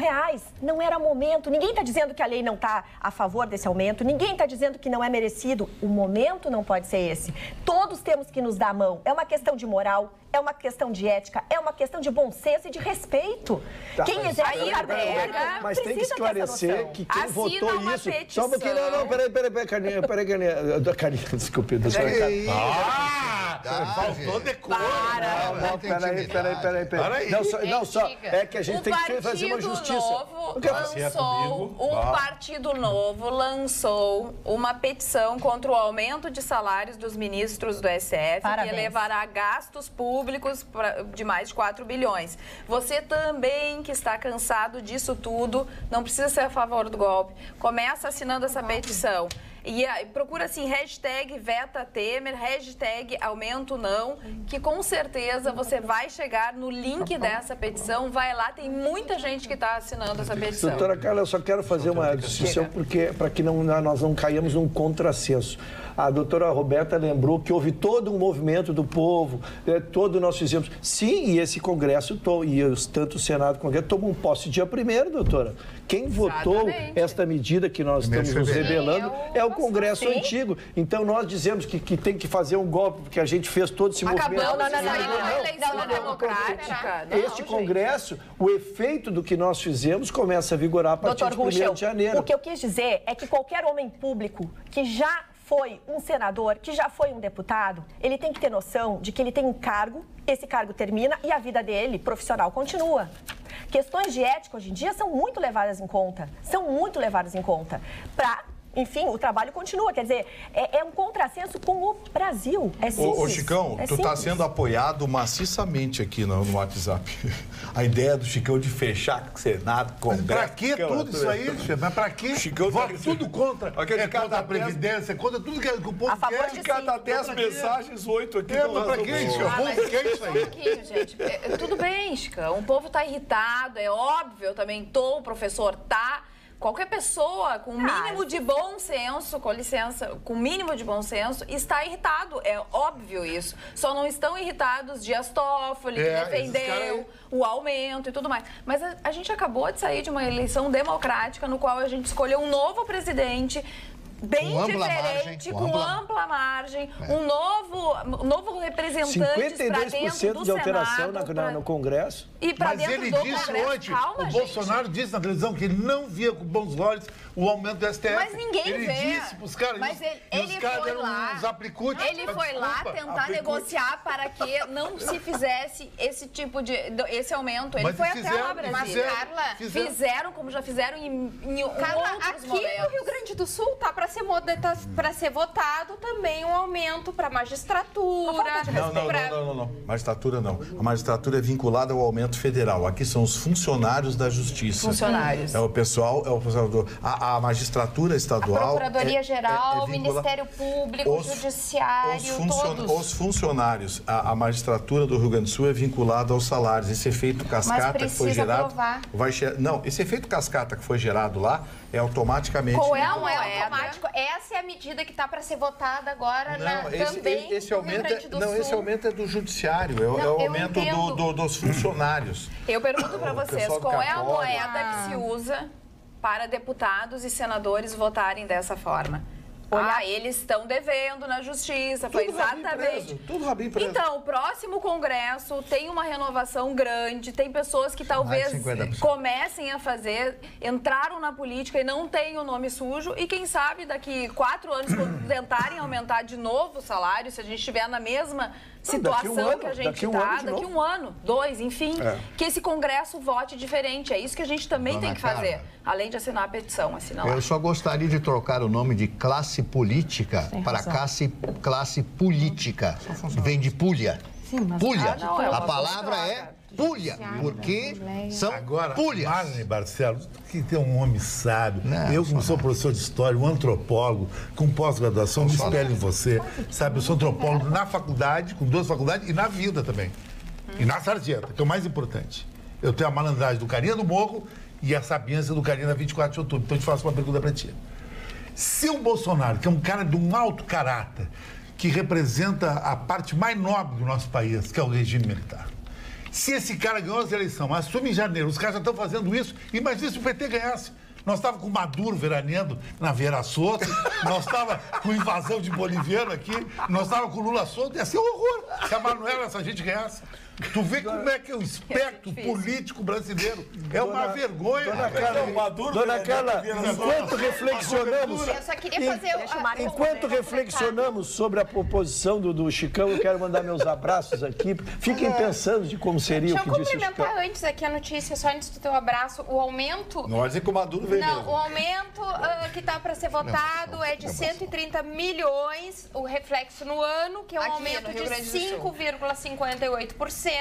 Não era momento. Ninguém está dizendo que a lei não está a favor desse aumento. Ninguém está dizendo que não é merecido. O momento não pode ser esse. Todos temos que nos dar a mão. É uma questão de moral, é uma questão de ética, é uma questão de bom senso e de respeito. Quem exerce o cargo público mas tem que esclarecer que quem votou isso... Petição. Só um pouquinho, peraí, Carlinha, desculpe, doutora faltou decoro. Peraí. Não, só é que a gente tem que fazer uma justiça. O Partido Novo lançou uma petição contra o aumento de salários dos ministros do STF, que levará gastos públicos de mais de 4 bilhões. Você também, que está cansado disso tudo, não precisa ser a favor do golpe. Começa assinando essa petição. E procura assim, hashtag Veta Temer, hashtag Aumento Não, que com certeza você vai chegar no link dessa petição, vai lá, tem muita gente que está assinando essa petição. Doutora Carla, eu só quero fazer uma distinção para que nós não caímamos num contrassenso. A doutora Roberta lembrou que houve todo um movimento do povo, nós fizemos. Sim, e esse Congresso, tanto o Senado como o Congresso, tomam posse dia 1º, doutora. Quem votou esta medida que nós estamos nos rebelando é o Congresso antigo. Então, nós dizemos que tem que fazer um golpe, porque a gente fez todo esse movimento. Acabamos de sair de uma eleição democrática. Este Congresso, o efeito do que nós fizemos começa a vigorar a partir de 1º de janeiro. O que eu quis dizer é que qualquer homem público que já foi um senador, que já foi um deputado, ele tem que ter noção de que ele tem um cargo, esse cargo termina e a vida dele, profissional, continua. Questões de ética hoje em dia são muito levadas em conta. Enfim, o trabalho continua. Quer dizer, é um contrassenso com o Brasil. É simples. Ô Chicão, tu está sendo apoiado maciçamente aqui no WhatsApp. A ideia do Chicão de fechar o Senado, Congresso... Pra que tudo isso aí, chefe? Mas pra quê? Chicão vota tudo contra. Contra a Previdência, contra tudo que o povo quer. De cada 10 mensagens, 8 aqui. Mas pra que isso? Que é isso aí? Gente, tudo bem, Chicão. O povo está irritado, é óbvio. Eu também tô, o professor tá... Qualquer pessoa com mínimo de bom senso, com licença, com mínimo de bom senso, está irritado. É óbvio isso. Só não estão irritados Dias Toffoli, que defendeu o aumento e tudo mais. Mas a gente acabou de sair de uma eleição democrática no qual a gente escolheu um novo presidente bem diferente, com ampla margem, um novo representante para dentro do de alteração Senado, no Congresso. E para dentro ele do disse Congresso. ontem, Calma, o Bolsonaro disse na televisão que ele não via com bons olhos o aumento do STF. Mas ninguém ele vê. Disse pros caras, mas os caras eram uns aplicutes. Ele foi lá tentar negociar para que não se fizesse esse tipo de aumento. Ele foi até lá, Brasília. Mas, Carla, fizeram como já fizeram em Carla, outros aqui momentos. no Rio Grande do Sul tá para ser votado também um aumento para magistratura. Não. Magistratura não. A magistratura é vinculada ao aumento federal. Aqui são os funcionários da Justiça. Funcionários. É o pessoal a magistratura estadual. A Procuradoria-Geral, o Ministério Público, o Judiciário, todos. Os funcionários. A magistratura do Rio Grande do Sul é vinculada aos salários. Esse efeito cascata que foi gerado. Esse efeito cascata que foi gerado lá é automaticamente. Não é automático. Essa é a medida que está para ser votada agora também esse aumento é do judiciário, é o aumento dos funcionários. Eu pergunto para vocês, qual é a moeda que se usa para deputados e senadores votarem dessa forma? Eles estão devendo na justiça, foi exatamente. Tudo rabinho preso. Então, o próximo Congresso tem uma renovação grande, tem pessoas que talvez comecem a entraram na política e não têm o nome sujo, e quem sabe daqui 4 anos, quando tentarem aumentar de novo o salário, se a gente estiver na mesma situação que a gente está, daqui um ano, 2, enfim, que esse Congresso vote diferente. É isso que a gente também tem que fazer, além de assinar a petição. Eu só gostaria de trocar o nome de classe política para classe política. Vem de pulha. Pulha. A palavra é pulha, porque são pulhas. Marne Barcelos, que tem um homem sábio. Eu, como sou professor de história, um antropólogo com pós-graduação, me espelho em você. Sabe, eu sou antropólogo na faculdade, com 2 faculdades, e na vida também. E na sarjeta, que é o mais importante. Eu tenho a malandragem do Carinha do Morro e a sapiência do Carinha na 24 de outubro. Então, eu te faço uma pergunta para ti. Se o Bolsonaro, que é um cara de um alto caráter, que representa a parte mais nobre do nosso país, que é o regime militar, se esse cara ganhou as eleições, assume em janeiro, os caras já estão fazendo isso, imagina se o PT ganhasse. Nós estávamos com o Maduro veraneando na Vieira Soto, nós estávamos com invasão de boliviano aqui, nós estávamos com o Lula solto, ia ser um horror se a Manuela, essa gente ganhasse. Tu vê como é que é o espectro político brasileiro. É uma vergonha. Dona Carla, enquanto reflexionamos... Eu só queria fazer... Enquanto reflexionamos sobre a proposição do Chicão, eu quero mandar meus abraços aqui. Fiquem pensando de como seria o que disse o Chicão. Deixa eu complementar antes aqui a notícia, só antes do teu abraço. O aumento... Não vai dizer que o Maduro veio mesmo. O aumento que está para ser votado é de 130 milhões, o reflexo no ano, que é um aumento de 5,58%.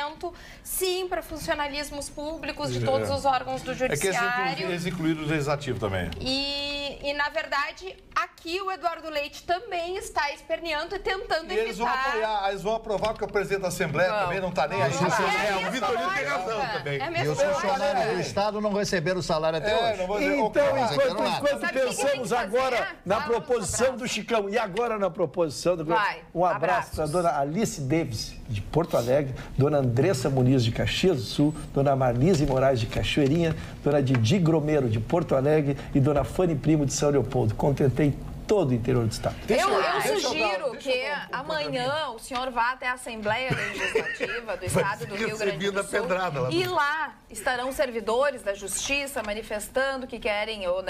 Sim, para funcionalismos públicos de todos os órgãos do Judiciário. É que eles incluíram o Legislativo também. E, na verdade, aqui o Eduardo Leite também está esperneando e tentando evitar... Eles vão apoiar, eles vão aprovar, porque o presidente da Assembleia também não está nem aí. O Vitorino tem razão também. E os funcionários do Estado não receberam o salário até hoje. Então, enquanto pensamos agora na proposição do Chicão e agora na proposição do... Um abraço para a dona Alice Davis, de Porto Alegre, dona Andressa Muniz, de Caxias do Sul, dona Marlise Moraes, de Cachoeirinha, dona Didi Gromero, de Porto Alegre e dona Fanny Primo, de São Leopoldo. Contentei todo o interior do Estado. Eu sugiro que amanhã o senhor vá até a Assembleia Legislativa do Estado do Rio Grande do Sul e lá estarão servidores da Justiça manifestando que querem o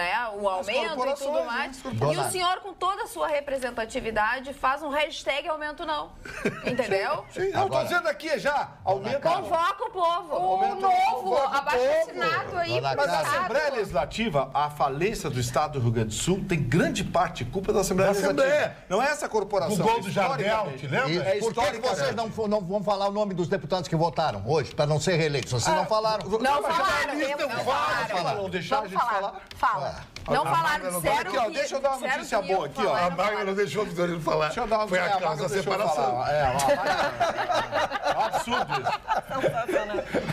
aumento e tudo mais. E o senhor, com toda a sua representatividade, faz um hashtag aumento não. Entendeu? Sim, eu estou dizendo aqui já. Aumento. Convoca o povo. O novo abaixo-assinado aí. Mas a Assembleia Legislativa, a falência do Estado do Rio Grande do Sul, tem grande parte culpa da Assembleia Legislativa. Não é essa corporação. O gol do Jardel, te lembra? Por que vocês não vão falar o nome dos deputados que votaram hoje, para não ser reeleitos? Vocês não falaram. Não falaram. Não deixaram a gente falar? Fala. Não falaram, disseram que... Deixa eu dar uma notícia boa aqui, ó. A Magna não deixou o Vitorino falar. Deixa eu dar uma Foi a causa da separação. É um absurdo isso.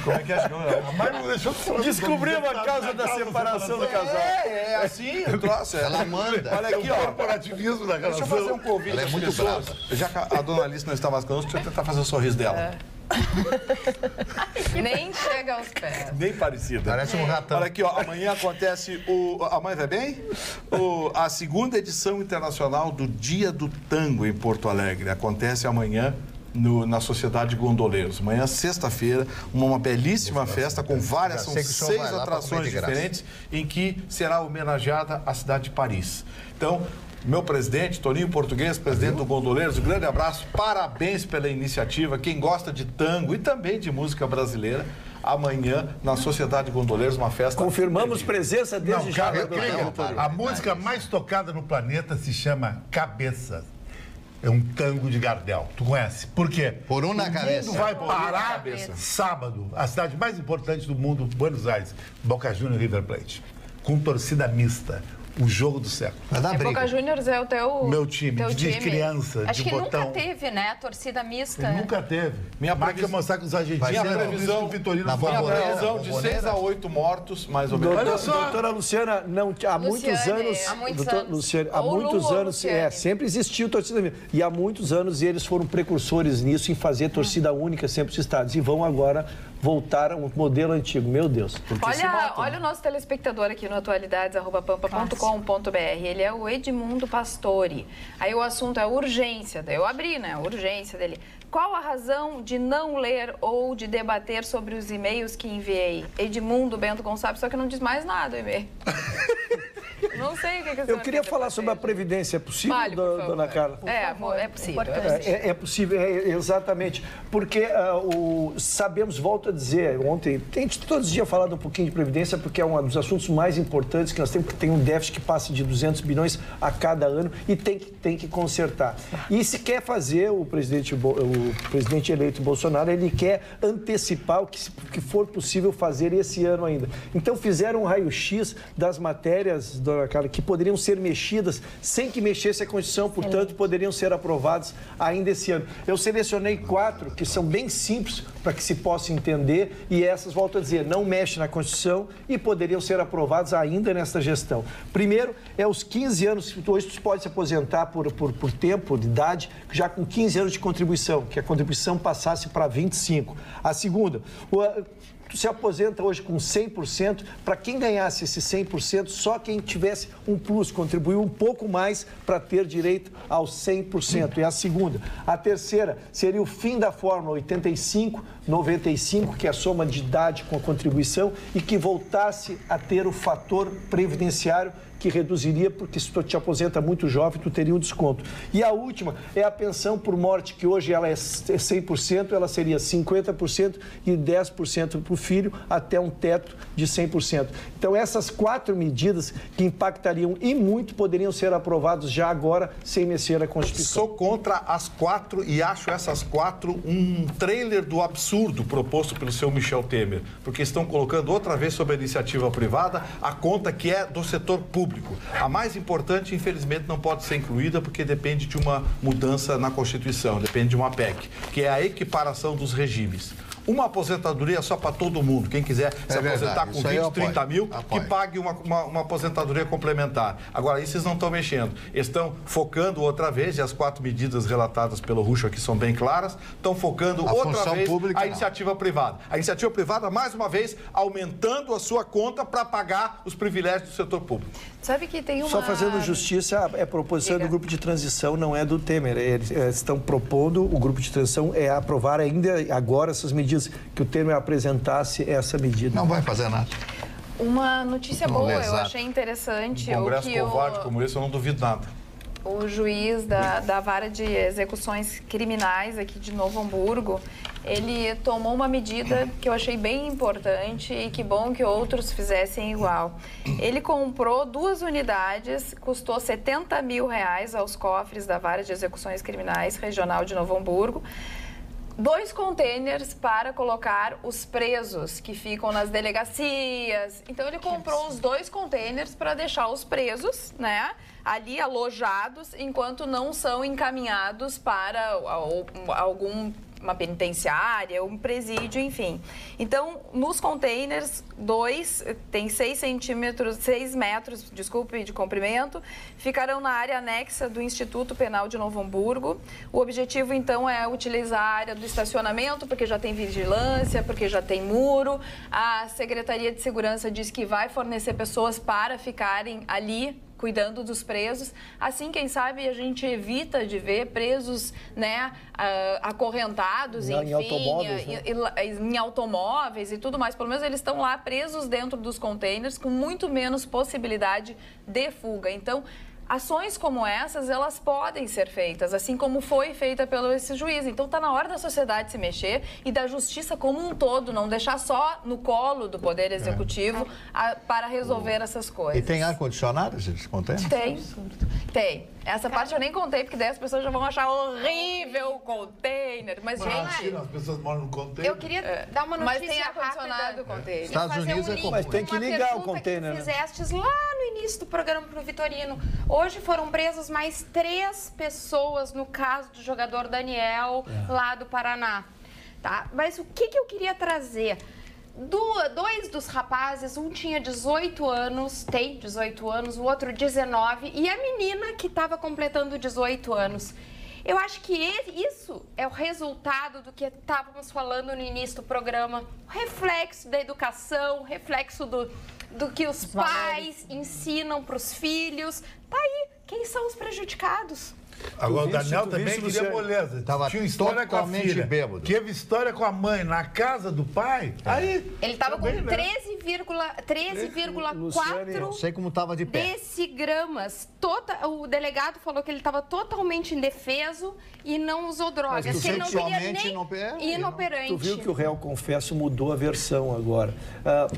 Como é que é? A Magna não deixou de falar. Descobrimos a causa da separação do casal. É assim o troço. Ela manda. Olha aqui, ó. O corporativismo da relação. Deixa eu fazer um convite às pessoas. Já que a dona Alice não está mais conosco, deixa eu tentar fazer o sorriso dela. Nem chega aos pés. Nem parecida. Parece um ratão. Olha aqui, ó, amanhã acontece amanhã vai bem? A segunda edição internacional do Dia do Tango em Porto Alegre. Acontece amanhã na Sociedade Gondoleiros. Amanhã, sexta-feira, uma belíssima festa com várias, são 6 atrações diferentes, em que será homenageada a cidade de Paris. Então, meu presidente, Toninho Português, presidente do Gondoleiros, um grande abraço, parabéns pela iniciativa. Quem gosta de tango e também de música brasileira, amanhã, na Sociedade Gondoleiros, uma festa... Confirmamos presença desde já. A música mais tocada no planeta se chama Cabeças. É um tango de Gardel. Tu conhece? Por quê? Por um na cabeça. O mundo vai parar sábado, a cidade mais importante do mundo, Buenos Aires, Boca Juniors River Plate, com torcida mista. O jogo do século. Boca Juniors é o teu... Meu time, de criança, Acho de que botão. nunca teve, né? Torcida mista. Nunca teve. Minha previsão mostrar que os argentinos... Minha previsão de 6 a 8 mortos, mais ou menos. Olha só. Doutora Luciana, há muitos anos, sempre existiu torcida mista. E há muitos anos eles foram precursores nisso, em fazer torcida única sempre os estados. E vão agora voltar ao modelo antigo. Meu Deus. Olha o nosso telespectador aqui no atualidades@pampa.com.br. Ele é o Edmundo Pastore. Aí o assunto é a urgência. Daí eu abri, né? A urgência dele. Qual a razão de não ler ou de debater sobre os e-mails que enviei? Edmundo Bento Gonçalves, só que não diz mais nada o e-mail. Não sei o que eu queria falar sobre a Previdência. É possível, dona Carla? É possível. É possível, exatamente. Porque sabemos, volto a dizer, ontem, a gente todos os dias falado um pouquinho de Previdência, porque é um dos assuntos mais importantes que nós temos, porque tem um déficit que passa de 200 bilhões a cada ano e tem que consertar. E se quer fazer, o presidente eleito Bolsonaro, ele quer antecipar o que for possível fazer esse ano ainda. Então fizeram um raio-x das matérias, dona Carla, que poderiam ser mexidas sem que mexesse a Constituição, portanto, poderiam ser aprovadas ainda esse ano. Eu selecionei 4 que são bem simples para que se possa entender e essas, volto a dizer, não mexem na Constituição e poderiam ser aprovadas ainda nesta gestão. Primeiro, é os 15 anos, hoje tu pode se aposentar por tempo, de idade, já com 15 anos de contribuição, que a contribuição passasse para 25. A segunda, tu se aposenta hoje com 100%, para quem ganhasse esse 100%, só quem tivesse um plus, contribuiu um pouco mais para ter direito aos 100%. É a segunda. A terceira seria o fim da fórmula 85-95, que é a soma de idade com a contribuição, e que voltasse a ter o fator previdenciário, que reduziria, porque se tu te aposenta muito jovem, tu teria um desconto. E a última é a pensão por morte, que hoje ela é 100%, ela seria 50% e 10% para o filho, até um teto de 100%. Então, essas 4 medidas que impactariam e muito poderiam ser aprovadas já agora, sem mexer a Constituição. Sou contra as 4 e acho essas 4 um trailer do absurdo proposto pelo seu Michel Temer, porque estão colocando outra vez sobre a iniciativa privada a conta que é do setor público. A mais importante, infelizmente, não pode ser incluída porque depende de uma mudança na Constituição, depende de uma PEC, que é a equiparação dos regimes. Uma aposentadoria só para todo mundo. Quem quiser se aposentar com 20, 30 mil, que pague uma aposentadoria complementar. Agora, isso eles não estão mexendo. Estão focando outra vez, e as 4 medidas relatadas pelo Rucho aqui são bem claras, estão focando outra vez a iniciativa privada. A iniciativa privada, mais uma vez, aumentando a sua conta para pagar os privilégios do setor público. Sabe que tem uma... Só fazendo justiça, é proposição do grupo de transição, não é do Temer. Eles estão propondo, o grupo de transição é aprovar ainda agora essas medidas, que o Temer apresentasse essa medida. Não vai fazer nada. Uma notícia boa, eu achei interessante. Um congresso covarde como esse, eu não duvido nada. O juiz da Vara de Execuções Criminais aqui de Novo Hamburgo, ele tomou uma medida que eu achei bem importante e que bom que outros fizessem igual. Ele comprou 2 unidades, custou R$70 mil aos cofres da Vara de Execuções Criminais Regional de Novo Hamburgo. 2 containers para colocar os presos que ficam nas delegacias. Então, ele comprou os 2 containers para deixar os presos, né, ali alojados, enquanto não são encaminhados para algum uma penitenciária, um presídio, enfim. Então, nos containers, 2 tem 6 metros, de comprimento, ficarão na área anexa do Instituto Penal de Novo Hamburgo. O objetivo, então, é utilizar a área do estacionamento, porque já tem vigilância, porque já tem muro. A Secretaria de Segurança diz que vai fornecer pessoas para ficarem ali, cuidando dos presos. Assim, quem sabe, a gente evita de ver presos, né, acorrentados, enfim, em automóveis e tudo mais. Pelo menos eles estão lá presos dentro dos containers com muito menos possibilidade de fuga. Então, ações como essas, elas podem ser feitas, assim como foi feita pelo esse juiz. Então, está na hora da sociedade se mexer e da justiça como um todo, não deixar só no colo do Poder Executivo para resolver essas coisas. E tem ar-condicionado esses containers? Tem. Essa parte eu nem contei, porque daí as pessoas já vão achar horrível o container. Mas, gente... As pessoas moram no container. Eu queria dar uma notícia Mas tem ar-condicionado o container. Estados Unidos é comum. Mas tem que ligar o container. Que fizestes lá no início do programa pro Vitorino. Hoje foram presas mais 3 pessoas no caso do jogador Daniel, lá do Paraná. Tá? Mas o que eu queria trazer? 2 dos rapazes, um tinha 18 anos, tem 18 anos, o outro 19, e a menina que estava completando 18 anos. Eu acho que isso é o resultado do que estávamos falando no início do programa, o reflexo da educação, o reflexo do que os pais ensinam para os filhos. Tá aí, quem são os prejudicados? Agora, o Daniel também queria moleza. Tinha história com a filha. Bêbado. Teve história com a mãe na casa do pai. Aí, ele estava com 13,4 não sei como estava de pé. decigramas. O delegado falou que ele estava totalmente indefeso e não usou drogas. Mas ele não queria nem inoperante. Tu viu que o réu, confesso, mudou a versão agora.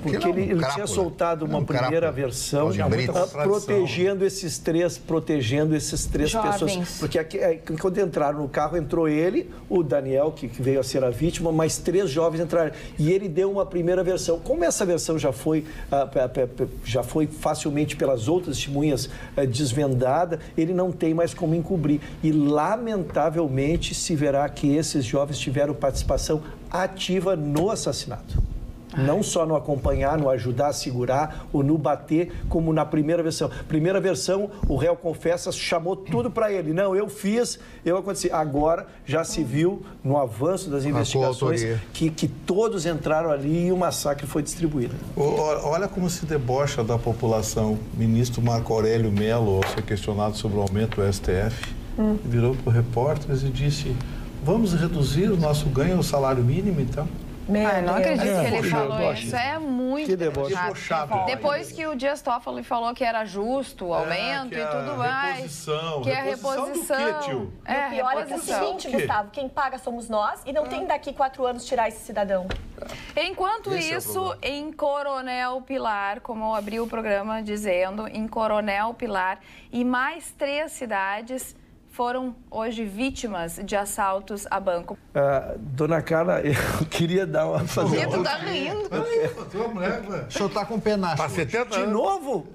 Porque ele tinha soltado uma primeira versão protegendo esses três pessoas. Porque quando entraram no carro, entrou ele, o Daniel, que veio a ser a vítima, mais 3 jovens entraram. E ele deu uma primeira versão. Como essa versão já foi facilmente pelas outras testemunhas desvendada, ele não tem mais como encobrir. E, lamentavelmente, se verá que esses jovens tiveram participação ativa no assassinato. Não só no acompanhar, no ajudar a segurar ou no bater, como na primeira versão. Primeira versão, o réu confessa, chamou tudo para ele. Não, eu fiz, eu aconteci. Agora já se viu, no avanço das investigações, que todos entraram ali e o massacre foi distribuído. Olha como se debocha da população. O ministro Marco Aurélio Mello, ao ser questionado sobre o aumento do STF, virou para os repórteres e disse: vamos reduzir o nosso ganho ao salário mínimo, então? Não acredito que ele falou isso. É muito debochado. Depois que o Dias Toffoli falou que era justo o aumento e tudo mais. Que é reposição. O pior é que é o seguinte, Gustavo, quem paga somos nós e não tem daqui 4 anos tirar esse cidadão. Enquanto isso, em Coronel Pilar, como eu abri o programa dizendo, em Coronel Pilar e mais 3 cidades foram hoje vítimas de assaltos a banco. Dona Carla, eu queria dar uma... Tu tá rindo. O senhor tá com penacho. De novo?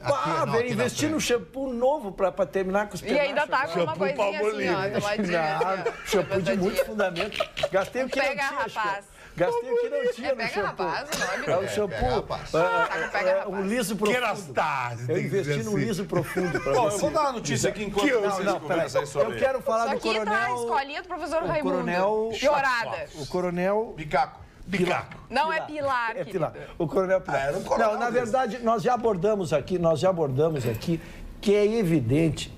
Veio investir no shampoo novo para terminar com os penachos. E ainda tá com uma coisinha assim, ó, tomadinha. Shampoo de muito fundamento. Gastei o que não tinha. Rapaz. Gastei o que não tinha no shampoo. É o shampoo, um liso profundo. Eu investi num liso profundo para você. Eu vou dar uma notícia aqui enquanto vocês conversam sobre. Eu quero falar do coronel... Isso aqui tá a escolinha do professor Raimundo. Coronel... Chorada. O coronel... Picaco. Não é Pilar, é Pilar. O coronel Pilar. Não, na verdade, nós já abordamos aqui que é evidente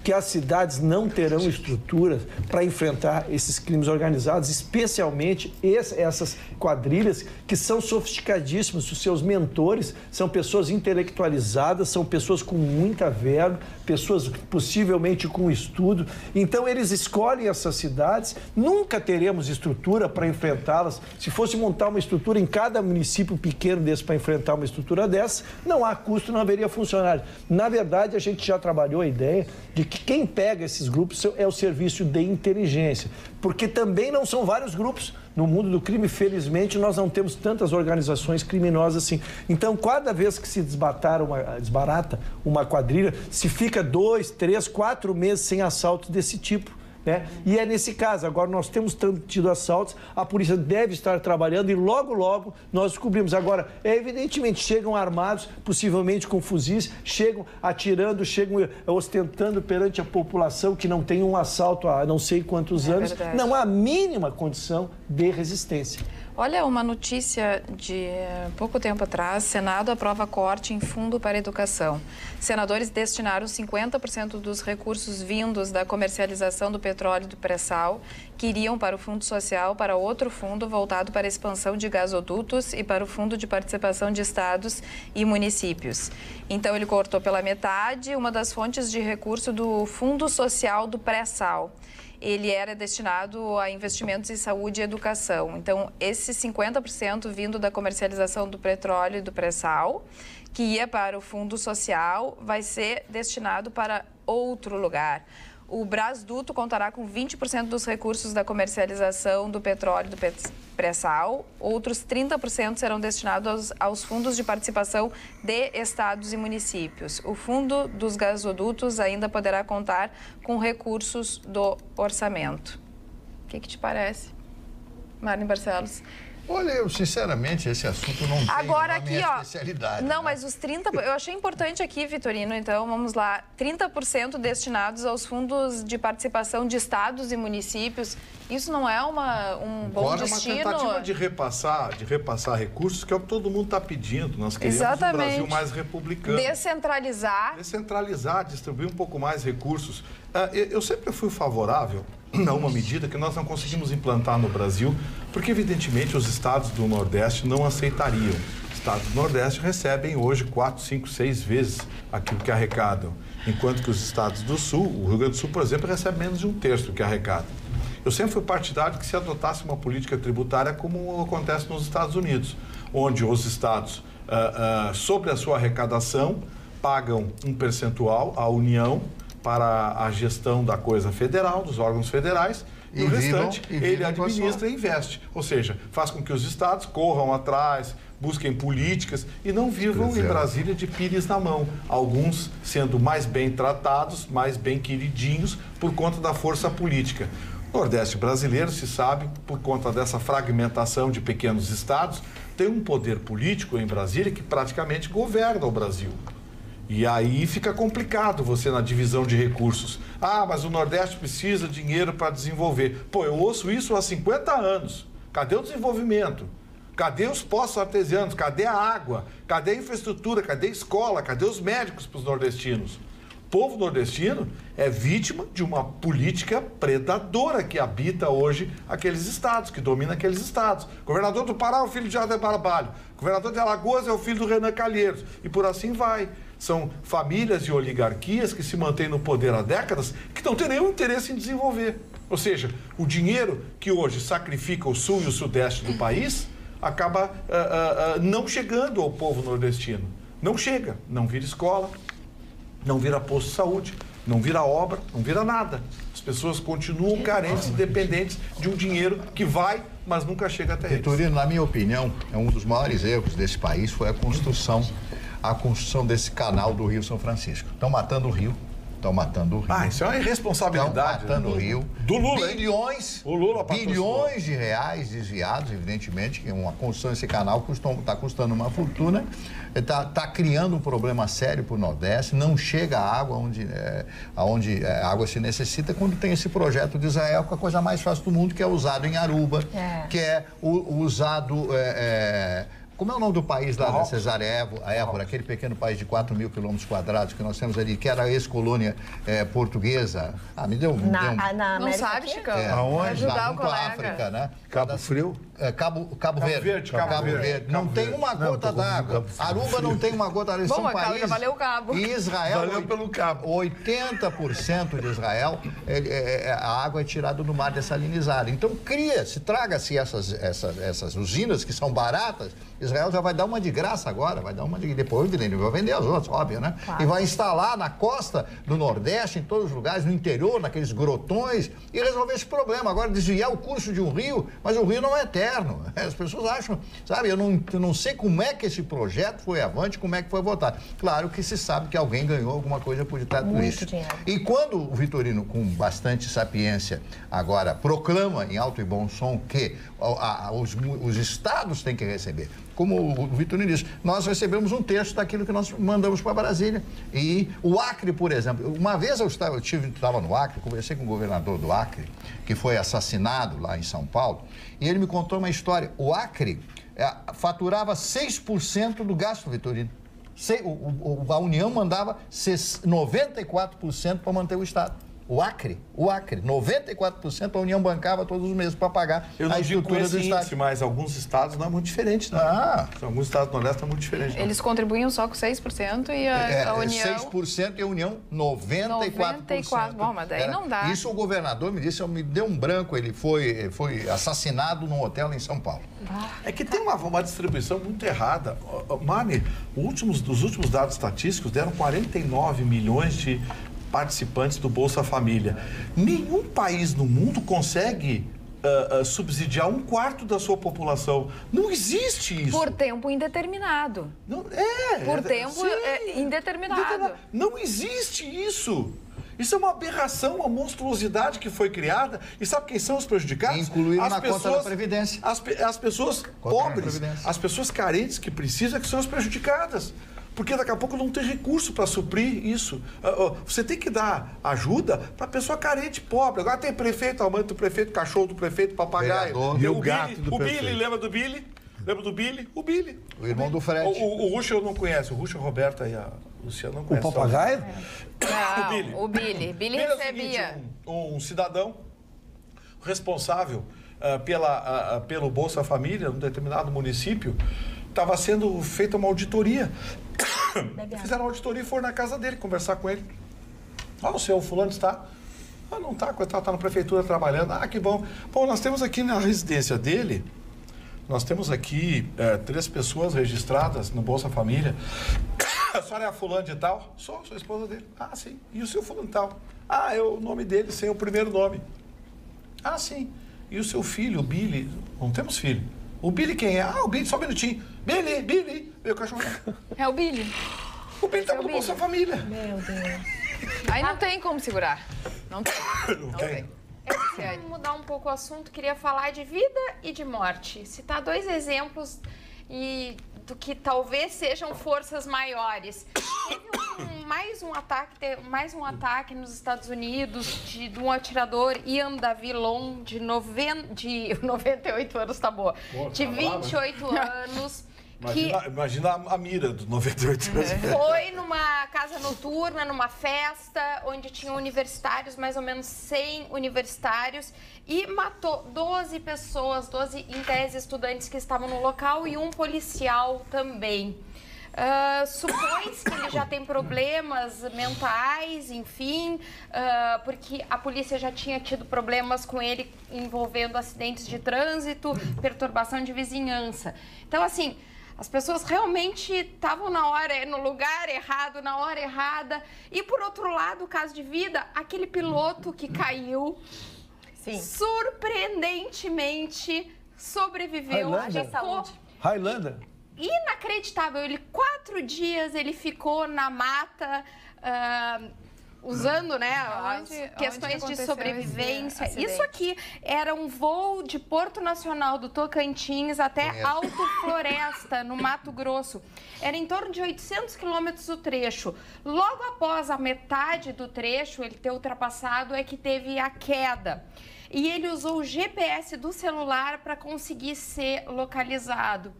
que as cidades não terão estruturas para enfrentar esses crimes organizados, especialmente essas quadrilhas que são sofisticadíssimas. Os seus mentores são pessoas intelectualizadas, são pessoas com muita verba, pessoas possivelmente com estudo. Então, eles escolhem essas cidades. Nunca teremos estrutura para enfrentá-las. Se fosse montar uma estrutura em cada município pequeno desse para enfrentar uma estrutura dessa, não há custo, não haveria funcionário. Na verdade, a gente já trabalhou a ideia de que quem pega esses grupos é o serviço de inteligência, porque também não são vários grupos. No mundo do crime, felizmente, nós não temos tantas organizações criminosas assim. Então, cada vez que se desbarata uma quadrilha, se fica 2, 3, 4 meses sem assaltos desse tipo. né? E é nesse caso, agora nós temos tido assaltos, a polícia deve estar trabalhando e logo, logo nós descobrimos. Agora, evidentemente, chegam armados, possivelmente com fuzis, chegam atirando, chegam ostentando perante a população que não tem um assalto há não sei quantos anos. Verdade. Não há a mínima condição de resistência. Olha, uma notícia de pouco tempo atrás, Senado aprova corte em fundo para educação. Senadores destinaram 50% dos recursos vindos da comercialização do petróleo e do pré-sal, que iriam para o Fundo Social, para outro fundo voltado para a expansão de gasodutos e para o Fundo de Participação de Estados e Municípios. Então, ele cortou pela metade uma das fontes de recurso do Fundo Social do pré-sal. Ele era destinado a investimentos em saúde e educação. Então, esse 50% vindo da comercialização do petróleo e do pré-sal, que ia para o Fundo Social, vai ser destinado para outro lugar. O Brasduto contará com 20% dos recursos da comercialização do petróleo e do pré-sal. Outros 30% serão destinados aos fundos de participação de estados e municípios. O fundo dos gasodutos ainda poderá contar com recursos do orçamento. O que te parece, Marlene Barcelos? Olha, eu sinceramente, esse assunto não tem agora aqui, minha especialidade. Não, né? mas os 30%, eu achei importante aqui, Vitorino, então, vamos lá, 30% destinados aos fundos de participação de estados e municípios. Isso não é um bom destino? É uma tentativa de repassar recursos, que é o que todo mundo está pedindo. Nós queremos um Brasil mais republicano. Descentralizar, distribuir um pouco mais recursos. Eu sempre fui favorável a uma medida que nós não conseguimos implantar no Brasil, porque, evidentemente, os estados do Nordeste não aceitariam. Os estados do Nordeste recebem hoje 4, 5, 6 vezes aquilo que arrecadam, enquanto que os estados do Sul, o Rio Grande do Sul, por exemplo, recebe menos de 1/3 do que arrecada. Eu sempre fui partidário que se adotasse uma política tributária como acontece nos Estados Unidos, onde os estados, sobre a sua arrecadação, pagam um percentual à União para a gestão da coisa federal, dos órgãos federais, e o restante ele administra e investe. Ou seja, faz com que os estados corram atrás, busquem políticas e não vivam em Brasília de pires na mão. Alguns sendo mais bem tratados, mais bem queridinhos por conta da força política. O Nordeste brasileiro, se sabe, por conta dessa fragmentação de pequenos estados, tem um poder político em Brasília que praticamente governa o Brasil. E aí fica complicado você na divisão de recursos. Ah, mas o Nordeste precisa de dinheiro para desenvolver. Pô, eu ouço isso há 50 anos. Cadê o desenvolvimento? Cadê os poços artesianos? Cadê a água? Cadê a infraestrutura? Cadê a escola? Cadê os médicos para os nordestinos? O povo nordestino é vítima de uma política predadora que habita hoje aqueles estados, que domina aqueles estados. O governador do Pará é o filho de Jader Barbalho. O governador de Alagoas é o filho do Renan Calheiros. E por assim vai. São famílias e oligarquias que se mantêm no poder há décadas que não têm nenhum interesse em desenvolver. Ou seja, o dinheiro que hoje sacrifica o sul e o sudeste do país acaba não chegando ao povo nordestino. Não chega, não vira escola, não vira posto de saúde, não vira obra, não vira nada. As pessoas continuam carentes e dependentes de um dinheiro que vai, mas nunca chega até eles. Vitorino, na minha opinião, um dos maiores erros desse país foi a construção desse canal do Rio São Francisco. Estão matando o rio. Ah, isso é uma irresponsabilidade. Estão matando o rio. Do Lula, bilhões de reais desviados, evidentemente, que uma construção desse canal está custando uma fortuna, está criando um problema sério para o Nordeste, não chega a água onde a água se necessita quando tem esse projeto de Israel, que é a coisa mais fácil do mundo, que é usado em Aruba, que é usado... Como é o nome do país lá da Évora, aquele pequeno país de 4.000 quilômetros quadrados que nós temos ali, que era a ex-colônia portuguesa? Ah, me deu um... Não sabe, Chicão? Aonde? Ajudar o colega. África, né? Cabo Frio? Cabo Verde. Não tem uma gota d'água. Aruba não tem uma gota d'água. Bom, já valeu o cabo. E Israel... Valeu pelo cabo. 80% de Israel, a água é tirada do mar dessalinizado. Então, traga-se essas usinas que são baratas, Israel já vai dar uma de graça agora, vai dar uma de... Depois vai vender as outras, óbvio, né? Claro. E vai instalar na costa do Nordeste, em todos os lugares, no interior, naqueles grotões, e resolver esse problema. Agora, desviar o curso de um rio, mas o rio não é eterno. As pessoas acham, sabe, eu não sei como é que esse projeto foi avante, como é que foi votado. Claro que se sabe que alguém ganhou alguma coisa por detrás de tudo isso. Dinheiro. E quando o Vitorino, com bastante sapiência, agora proclama em alto e bom som que os estados têm que receber, como o Vitorino disse, nós recebemos um terço daquilo que nós mandamos para Brasília. E o Acre, por exemplo, uma vez eu estava no Acre, conversei com o governador do Acre, que foi assassinado lá em São Paulo, e ele me contou uma história. O Acre faturava 6% do gasto, Vitorino. A União mandava 94% para manter o Estado. O Acre, 94% a União bancava todos os meses para pagar a estrutura do Estado. Mas alguns estados não é muito diferente, não. Alguns estados do Nordeste é muito diferente. Eles contribuíam só com 6% e a União... 6% e a União 94%. Bom, mas daí não dá. Isso o governador me disse, me deu um branco, ele foi assassinado num hotel em São Paulo. É que tem uma distribuição muito errada. Mani, os últimos dados estatísticos deram 49 milhões de participantes do Bolsa Família. Nenhum país no mundo consegue subsidiar 1/4 da sua população. Não existe isso. Por tempo indeterminado. Por tempo indeterminado. Não existe isso. Isso é uma aberração, uma monstruosidade que foi criada. E sabe quem são os prejudicados? Incluíram na conta da Previdência. As pessoas pobres, as pessoas carentes que precisam, que são as prejudicadas. Porque daqui a pouco não tem recurso para suprir isso. Você tem que dar ajuda para a pessoa carente, pobre. Agora tem prefeito, amante do prefeito, cachorro do prefeito, papagaio. E o gato do prefeito. Billy, lembra do Billy? Lembra do Billy? O Billy. O irmão do Fred. O Ruxa eu não conheço. O Ruxa, a Roberta e a Luciana não conhecem. O papagaio? Não, o Billy. Billy recebia. Seguinte, um cidadão responsável pelo Bolsa Família, num determinado município, estava sendo feita uma auditoria. Fizeram uma auditoria e foram na casa dele conversar com ele. O seu fulano está? Não está, coitado, está na prefeitura trabalhando. Que bom. Bom, nós temos aqui na residência dele, nós temos aqui 3 pessoas registradas no Bolsa Família. A senhora é a fulano de tal? Sou a esposa dele. Sim. E o seu fulano de tal? É o nome dele, sem o primeiro nome. Sim. E o seu filho, o Billy? Não temos filho. O Billy quem é? O Billy, só um minutinho. Billy, meu cachorro. É o Billy. O Billy tá no Bolsa Família. Meu Deus. Aí não tem como segurar. Não tem. Não tem. Eu queria mudar um pouco o assunto, queria falar de vida e de morte. Citar 2 exemplos do que talvez sejam forças maiores. Teve mais um ataque nos Estados Unidos de um atirador, Ian Davilon, de 98 anos, tá boa, de 28 anos. Imagina a mira dos 98 anos. Foi numa casa noturna, numa festa, onde tinham universitários, mais ou menos 100 universitários, e matou 12 pessoas, 12 em tese estudantes que estavam no local e um policial também. Supõe-se que ele já tem problemas mentais, enfim, porque a polícia já tinha tido problemas com ele envolvendo acidentes de trânsito, perturbação de vizinhança. Então, assim, as pessoas realmente estavam no lugar errado, na hora errada. E, por outro lado, o caso de vida, aquele piloto que caiu, sim, surpreendentemente sobreviveu. Highlander. Inacreditável. 4 dias ele ficou na mata, usando, as questões de sobrevivência. Isso aqui era um voo de Porto Nacional do Tocantins até Alto Floresta, no Mato Grosso. Era em torno de 800 quilômetros o trecho. Logo após a metade do trecho, ele ter ultrapassado, é que teve a queda. E ele usou o GPS do celular para conseguir ser localizado.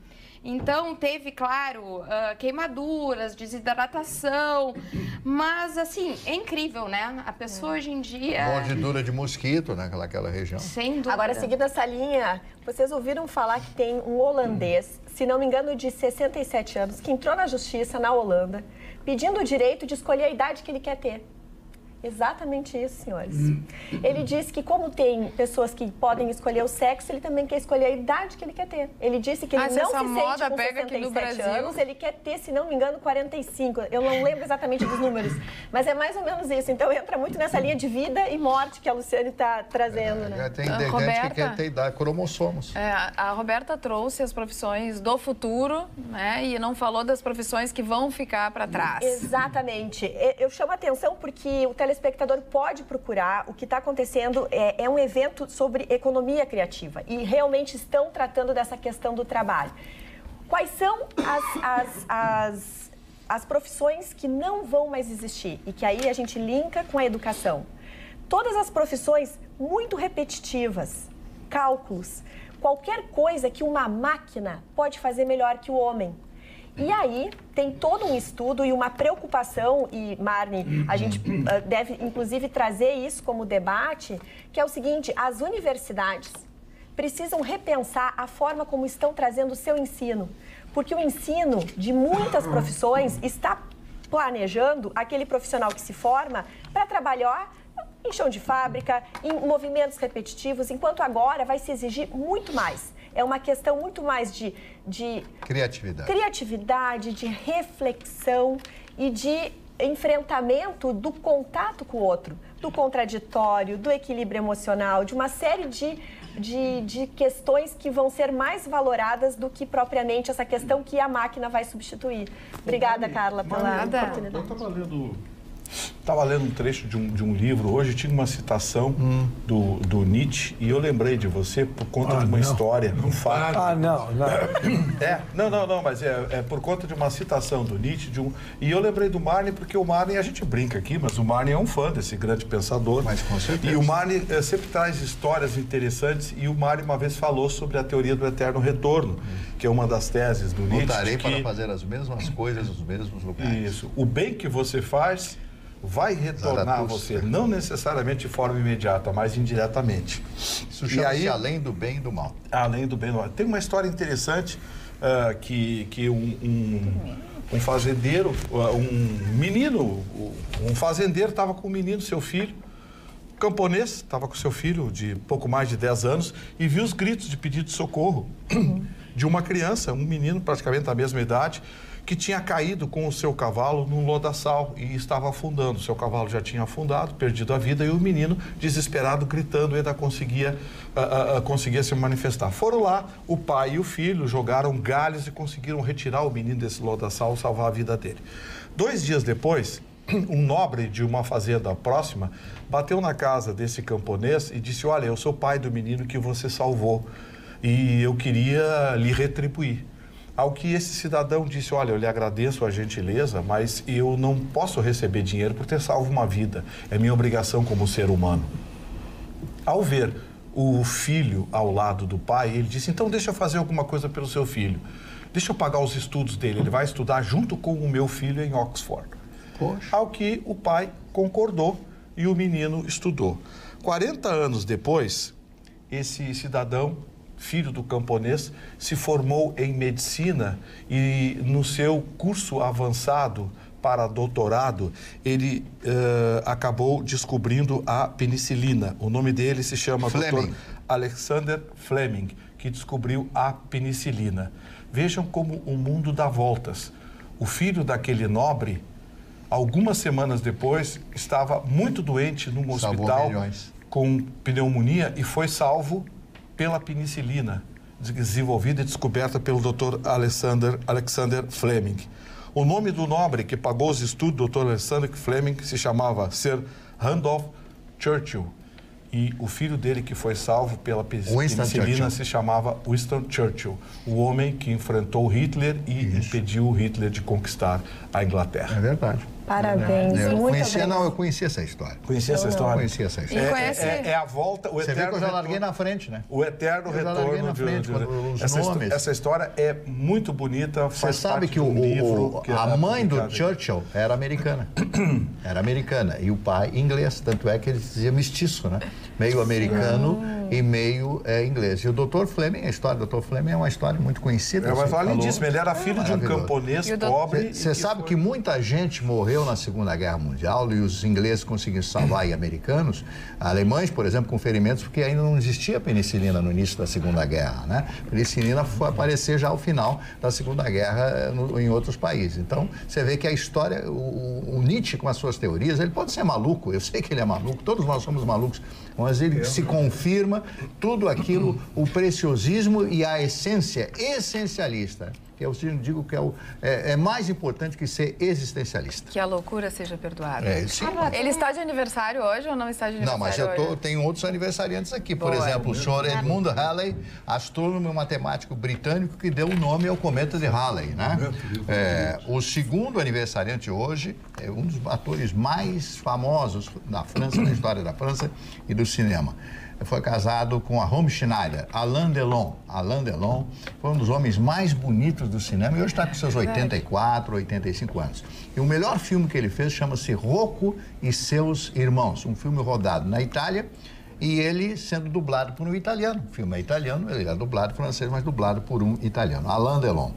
Então, teve, claro, queimaduras, desidratação, mas, assim, é incrível, né? A pessoa hoje em dia... Mordidura de mosquito, né? Naquela região. Sem dúvida. Agora, seguindo essa linha, vocês ouviram falar que tem um holandês, se não me engano, de 67 anos, que entrou na justiça na Holanda, pedindo o direito de escolher a idade que ele quer ter. Exatamente isso, senhores. Ele disse que como tem pessoas que podem escolher o sexo, ele também quer escolher a idade que ele quer ter. Ele disse que ele não se sente com 67 anos, ele quer ter, se não me engano, 45. Eu não lembro exatamente dos números, mas é mais ou menos isso. Então entra muito nessa linha de vida e morte que a Luciane está trazendo, né? Tem gente que quer ter idade, cromossomos. A Roberta trouxe as profissões do futuro, né? E não falou das profissões que vão ficar para trás. Exatamente. Eu chamo a atenção porque o telespectador pode procurar. O que está acontecendo é um evento sobre economia criativa e realmente estão tratando dessa questão do trabalho. Quais são as profissões que não vão mais existir e que aí a gente linka com a educação? Todas as profissões muito repetitivas, cálculos, qualquer coisa que uma máquina pode fazer melhor que o homem. E aí tem todo um estudo e uma preocupação, e Marne, a gente deve inclusive trazer isso como debate, que é o seguinte: as universidades precisam repensar a forma como estão trazendo o seu ensino, porque o ensino de muitas profissões está planejando aquele profissional que se forma para trabalhar em chão de fábrica, em movimentos repetitivos, enquanto agora vai se exigir muito mais. É uma questão muito mais de criatividade, de reflexão e de enfrentamento do contato com o outro, do contraditório, do equilíbrio emocional, de uma série de questões que vão ser mais valoradas do que propriamente essa questão que a máquina vai substituir. Obrigada, Carla, pela oportunidade. Estava lendo um trecho de um livro, hoje tinha uma citação do Nietzsche, e eu lembrei de você por conta de uma história, um fato. Mas é por conta de uma citação do Nietzsche, e eu lembrei do Marne, porque o Marne, a gente brinca aqui, mas o Marne é um fã desse grande pensador. Mas com certeza. E o Marne sempre traz histórias interessantes, e o Marne uma vez falou sobre a teoria do eterno retorno, que é uma das teses do Nietzsche. Voltarei para fazer as mesmas coisas nos mesmos lugares. Isso. O bem que você faz vai retornar a você, não necessariamente de forma imediata, mas indiretamente. Isso chama-se além do bem e do mal. Além do bem e do mal. Tem uma história interessante que um fazendeiro, um fazendeiro estava com um menino, seu filho, camponês, estava com seu filho de pouco mais de 10 anos e viu os gritos de pedido de socorro de uma criança, um menino praticamente da mesma idade, que tinha caído com o seu cavalo num lodaçal e estava afundando. O seu cavalo já tinha afundado, perdido a vida, e o menino, desesperado, gritando, ainda conseguia se manifestar. Foram lá, o pai e o filho jogaram galhos e conseguiram retirar o menino desse lodaçal, salvar a vida dele. 2 dias depois, um nobre de uma fazenda próxima bateu na casa desse camponês e disse: olha, eu sou pai do menino que você salvou e eu queria lhe retribuir. Ao que esse cidadão disse: olha, eu lhe agradeço a gentileza, mas eu não posso receber dinheiro por ter salvo uma vida. É minha obrigação como ser humano. Ao ver o filho ao lado do pai, ele disse: então deixa eu fazer alguma coisa pelo seu filho. Deixa eu pagar os estudos dele. Ele vai estudar junto com o meu filho em Oxford. Poxa. Ao que o pai concordou e o menino estudou. 40 anos depois, esse cidadão, filho do camponês, se formou em medicina e no seu curso avançado para doutorado, ele acabou descobrindo a penicilina. O nome dele se chama Dr. Alexander Fleming, que descobriu a penicilina. Vejam como o mundo dá voltas. O filho daquele nobre, algumas semanas depois, estava muito doente num hospital com pneumonia e foi salvo pela penicilina, desenvolvida e descoberta pelo Dr. Alexander Fleming. O nome do nobre que pagou os estudos do Dr. Alexander Fleming se chamava Sir Randolph Churchill. E o filho dele, que foi salvo pela penicilina, se chamava Winston Churchill, o homem que enfrentou Hitler e impediu Hitler de conquistar a Inglaterra. É verdade. Parabéns. Eu conhecia essa história. Conhecia essa história? Conhecia essa história. É a volta, o Você eterno vê que eu já larguei na frente, né? O eterno retorno de essa história é muito bonita. Você sabe que a mãe do Churchill era americana. Era americana. E o pai inglês. Tanto é que ele dizia mestiço, né? Meio americano e meio inglês. E o Dr. Fleming, a história do Dr. Fleming é uma história muito conhecida. Mas além disso, ele era filho de um camponês pobre. Você sabe que muita gente morreu na Segunda Guerra Mundial e os ingleses conseguiram salvar e americanos, alemães, por exemplo, com ferimentos, porque ainda não existia penicilina no início da Segunda Guerra, né? Penicilina foi aparecer já ao final da Segunda Guerra em outros países. Então, você vê que a história, o Nietzsche com as suas teorias, ele pode ser maluco, eu sei que ele é maluco, todos nós somos malucos, mas ele se confirma tudo aquilo, o preciosismo e a essência essencialista. Que eu digo que é mais importante que ser existencialista. Que a loucura seja perdoada. Sim. Ele está de aniversário hoje ou não está de aniversário hoje? Não, mas tenho outros aniversariantes aqui. Por exemplo, o senhor Edmund Halley, astrônomo e matemático britânico que deu o nome ao cometa de Halley, né? O segundo aniversariante hoje é um dos atores mais famosos da França, na história da França e do cinema. Foi casado com a Romy Schneider, Alain Delon. Alain Delon foi um dos homens mais bonitos do cinema e hoje está com seus 84, 85 anos. E o melhor filme que ele fez chama-se Rocco e Seus Irmãos, um filme rodado na Itália e ele sendo dublado por um italiano. O filme é italiano, ele é dublado francês, mas dublado por um italiano, Alain Delon.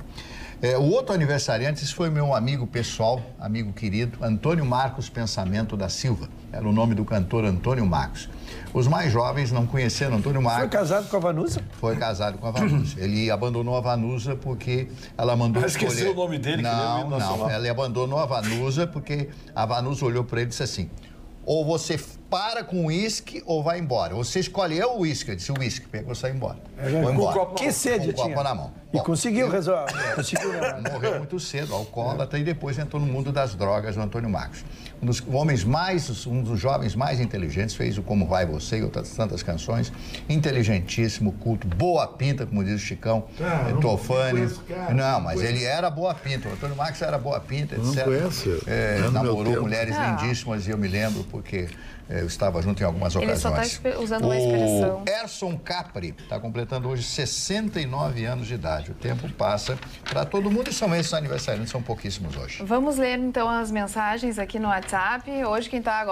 O outro aniversariante, esse foi meu amigo pessoal, amigo querido, Antônio Marcos Pensamento da Silva. Era o nome do cantor Antônio Marcos. Os mais jovens não conheceram Antônio Marcos. Foi casado com a Vanusa? Foi casado com a Vanusa. Ele abandonou a Vanusa porque ela mandou escolher... Esqueceu o nome dele? Não. Ela abandonou a Vanusa porque a Vanusa olhou para ele e disse assim: ou você para com o uísque ou vai embora. Você escolhe o uísque. Eu disse: o uísque, pegou, saiu embora. Foi embora. Que sede tinha? Com o copo na mão. E conseguiu resolver. Morreu muito cedo, alcoólatra, e depois entrou no mundo das drogas, o Antônio Marcos. Um dos jovens mais inteligentes, fez o Como Vai Você e outras tantas canções. Inteligentíssimo, culto, boa pinta, como diz o Chicão, Tofani. Não, mas ele era boa pinta. O Antônio Marcos era boa pinta, etc. Não conhece. Namorou mulheres lindíssimas e eu me lembro porque eu estava junto em algumas ocasiões. Ele só está usando uma expressão. O Erson Capri está completando hoje 69 anos de idade. O tempo passa para todo mundo e são esses aniversariantes, são pouquíssimos hoje. Vamos ler então as mensagens aqui no WhatsApp. Hoje quem está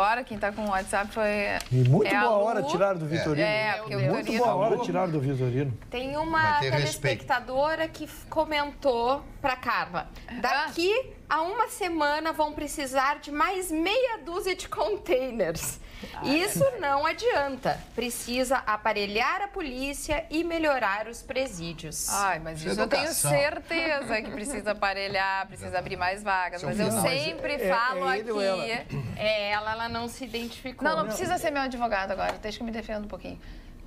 com o WhatsApp foi... E muito boa hora tiraram do Vitorino. Porque muito boa hora tiraram do Vitorino. Tem uma telespectadora que comentou para Carla: daqui a uma semana vão precisar de mais meia dúzia de containers. Isso não adianta. Precisa aparelhar a polícia e melhorar os presídios. Ai, mas isso eu tenho certeza que precisa aparelhar, precisa abrir mais vagas. Mas eu sempre falo aqui... Ela não se identificou. Não precisa ser meu advogado agora. Deixa que eu me defenda um pouquinho.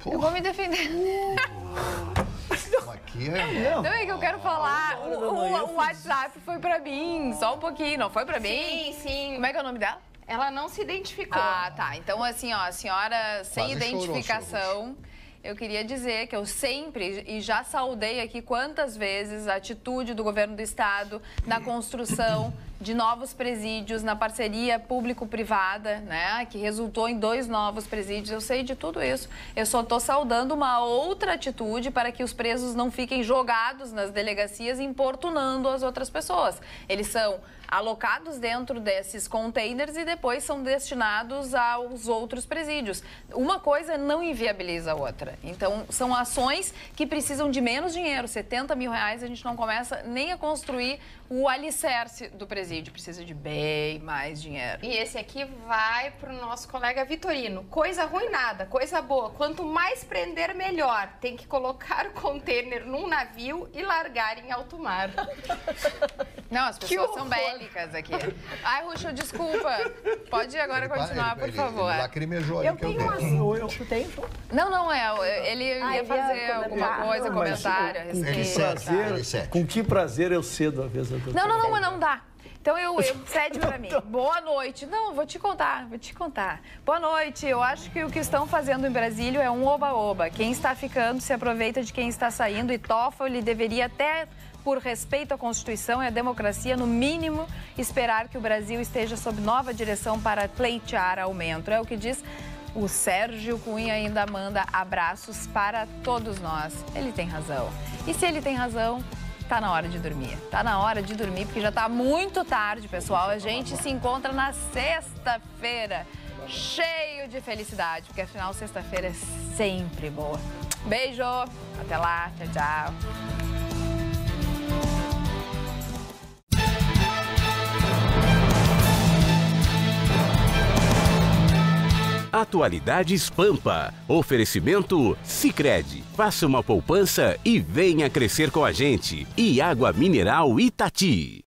Eu vou me defender. Não, é que eu quero falar. O WhatsApp foi pra mim, só um pouquinho. Não foi pra mim? Sim. Como é que é o nome dela? Ela não se identificou. Ah, tá. Então, assim, a senhora sem identificação, eu queria dizer que eu sempre, e já saudei aqui quantas vezes, a atitude do governo do estado na construção de novos presídios, na parceria público-privada, né, que resultou em 2 novos presídios. Eu sei de tudo isso. Eu só estou saudando uma outra atitude para que os presos não fiquem jogados nas delegacias importunando as outras pessoas. Eles são alocados dentro desses containers e depois são destinados aos outros presídios. Uma coisa não inviabiliza a outra. Então, são ações que precisam de menos dinheiro. R$70 mil, a gente não começa nem a construir o alicerce do presídio. Precisa de bem mais dinheiro. E esse aqui vai para o nosso colega Vitorino. Coisa ruim nada, coisa boa. Quanto mais prender, melhor. Tem que colocar o container num navio e largar em alto mar. Não, as pessoas são bélicas aqui. Ai, Ruxo, desculpa. Pode agora continuar, por favor. Ele lacrimejou aí. Eu tenho eu chutei. Não, ele ia fazer alguma coisa, comentário a respeito. Com que prazer eu cedo a vez da doutora. Não, mas não dá. Então, cede pra mim. Boa noite. Não, vou te contar. Boa noite. Eu acho que o que estão fazendo em Brasília é um oba-oba. Quem está ficando se aproveita de quem está saindo e Toffoli deveria até, por respeito à Constituição e à democracia, no mínimo, esperar que o Brasil esteja sob nova direção para pleitear aumento. É o que diz o Sérgio Cunha, ainda manda abraços para todos nós. Ele tem razão. E se ele tem razão, tá na hora de dormir. Tá na hora de dormir, porque já tá muito tarde, pessoal. A gente se encontra na sexta-feira. cheio de felicidade, porque afinal sexta-feira é sempre boa. Beijo, até lá, tchau, tchau. Atualidades Pampa. Oferecimento Sicredi. Faça uma poupança e venha crescer com a gente. E água mineral Itati.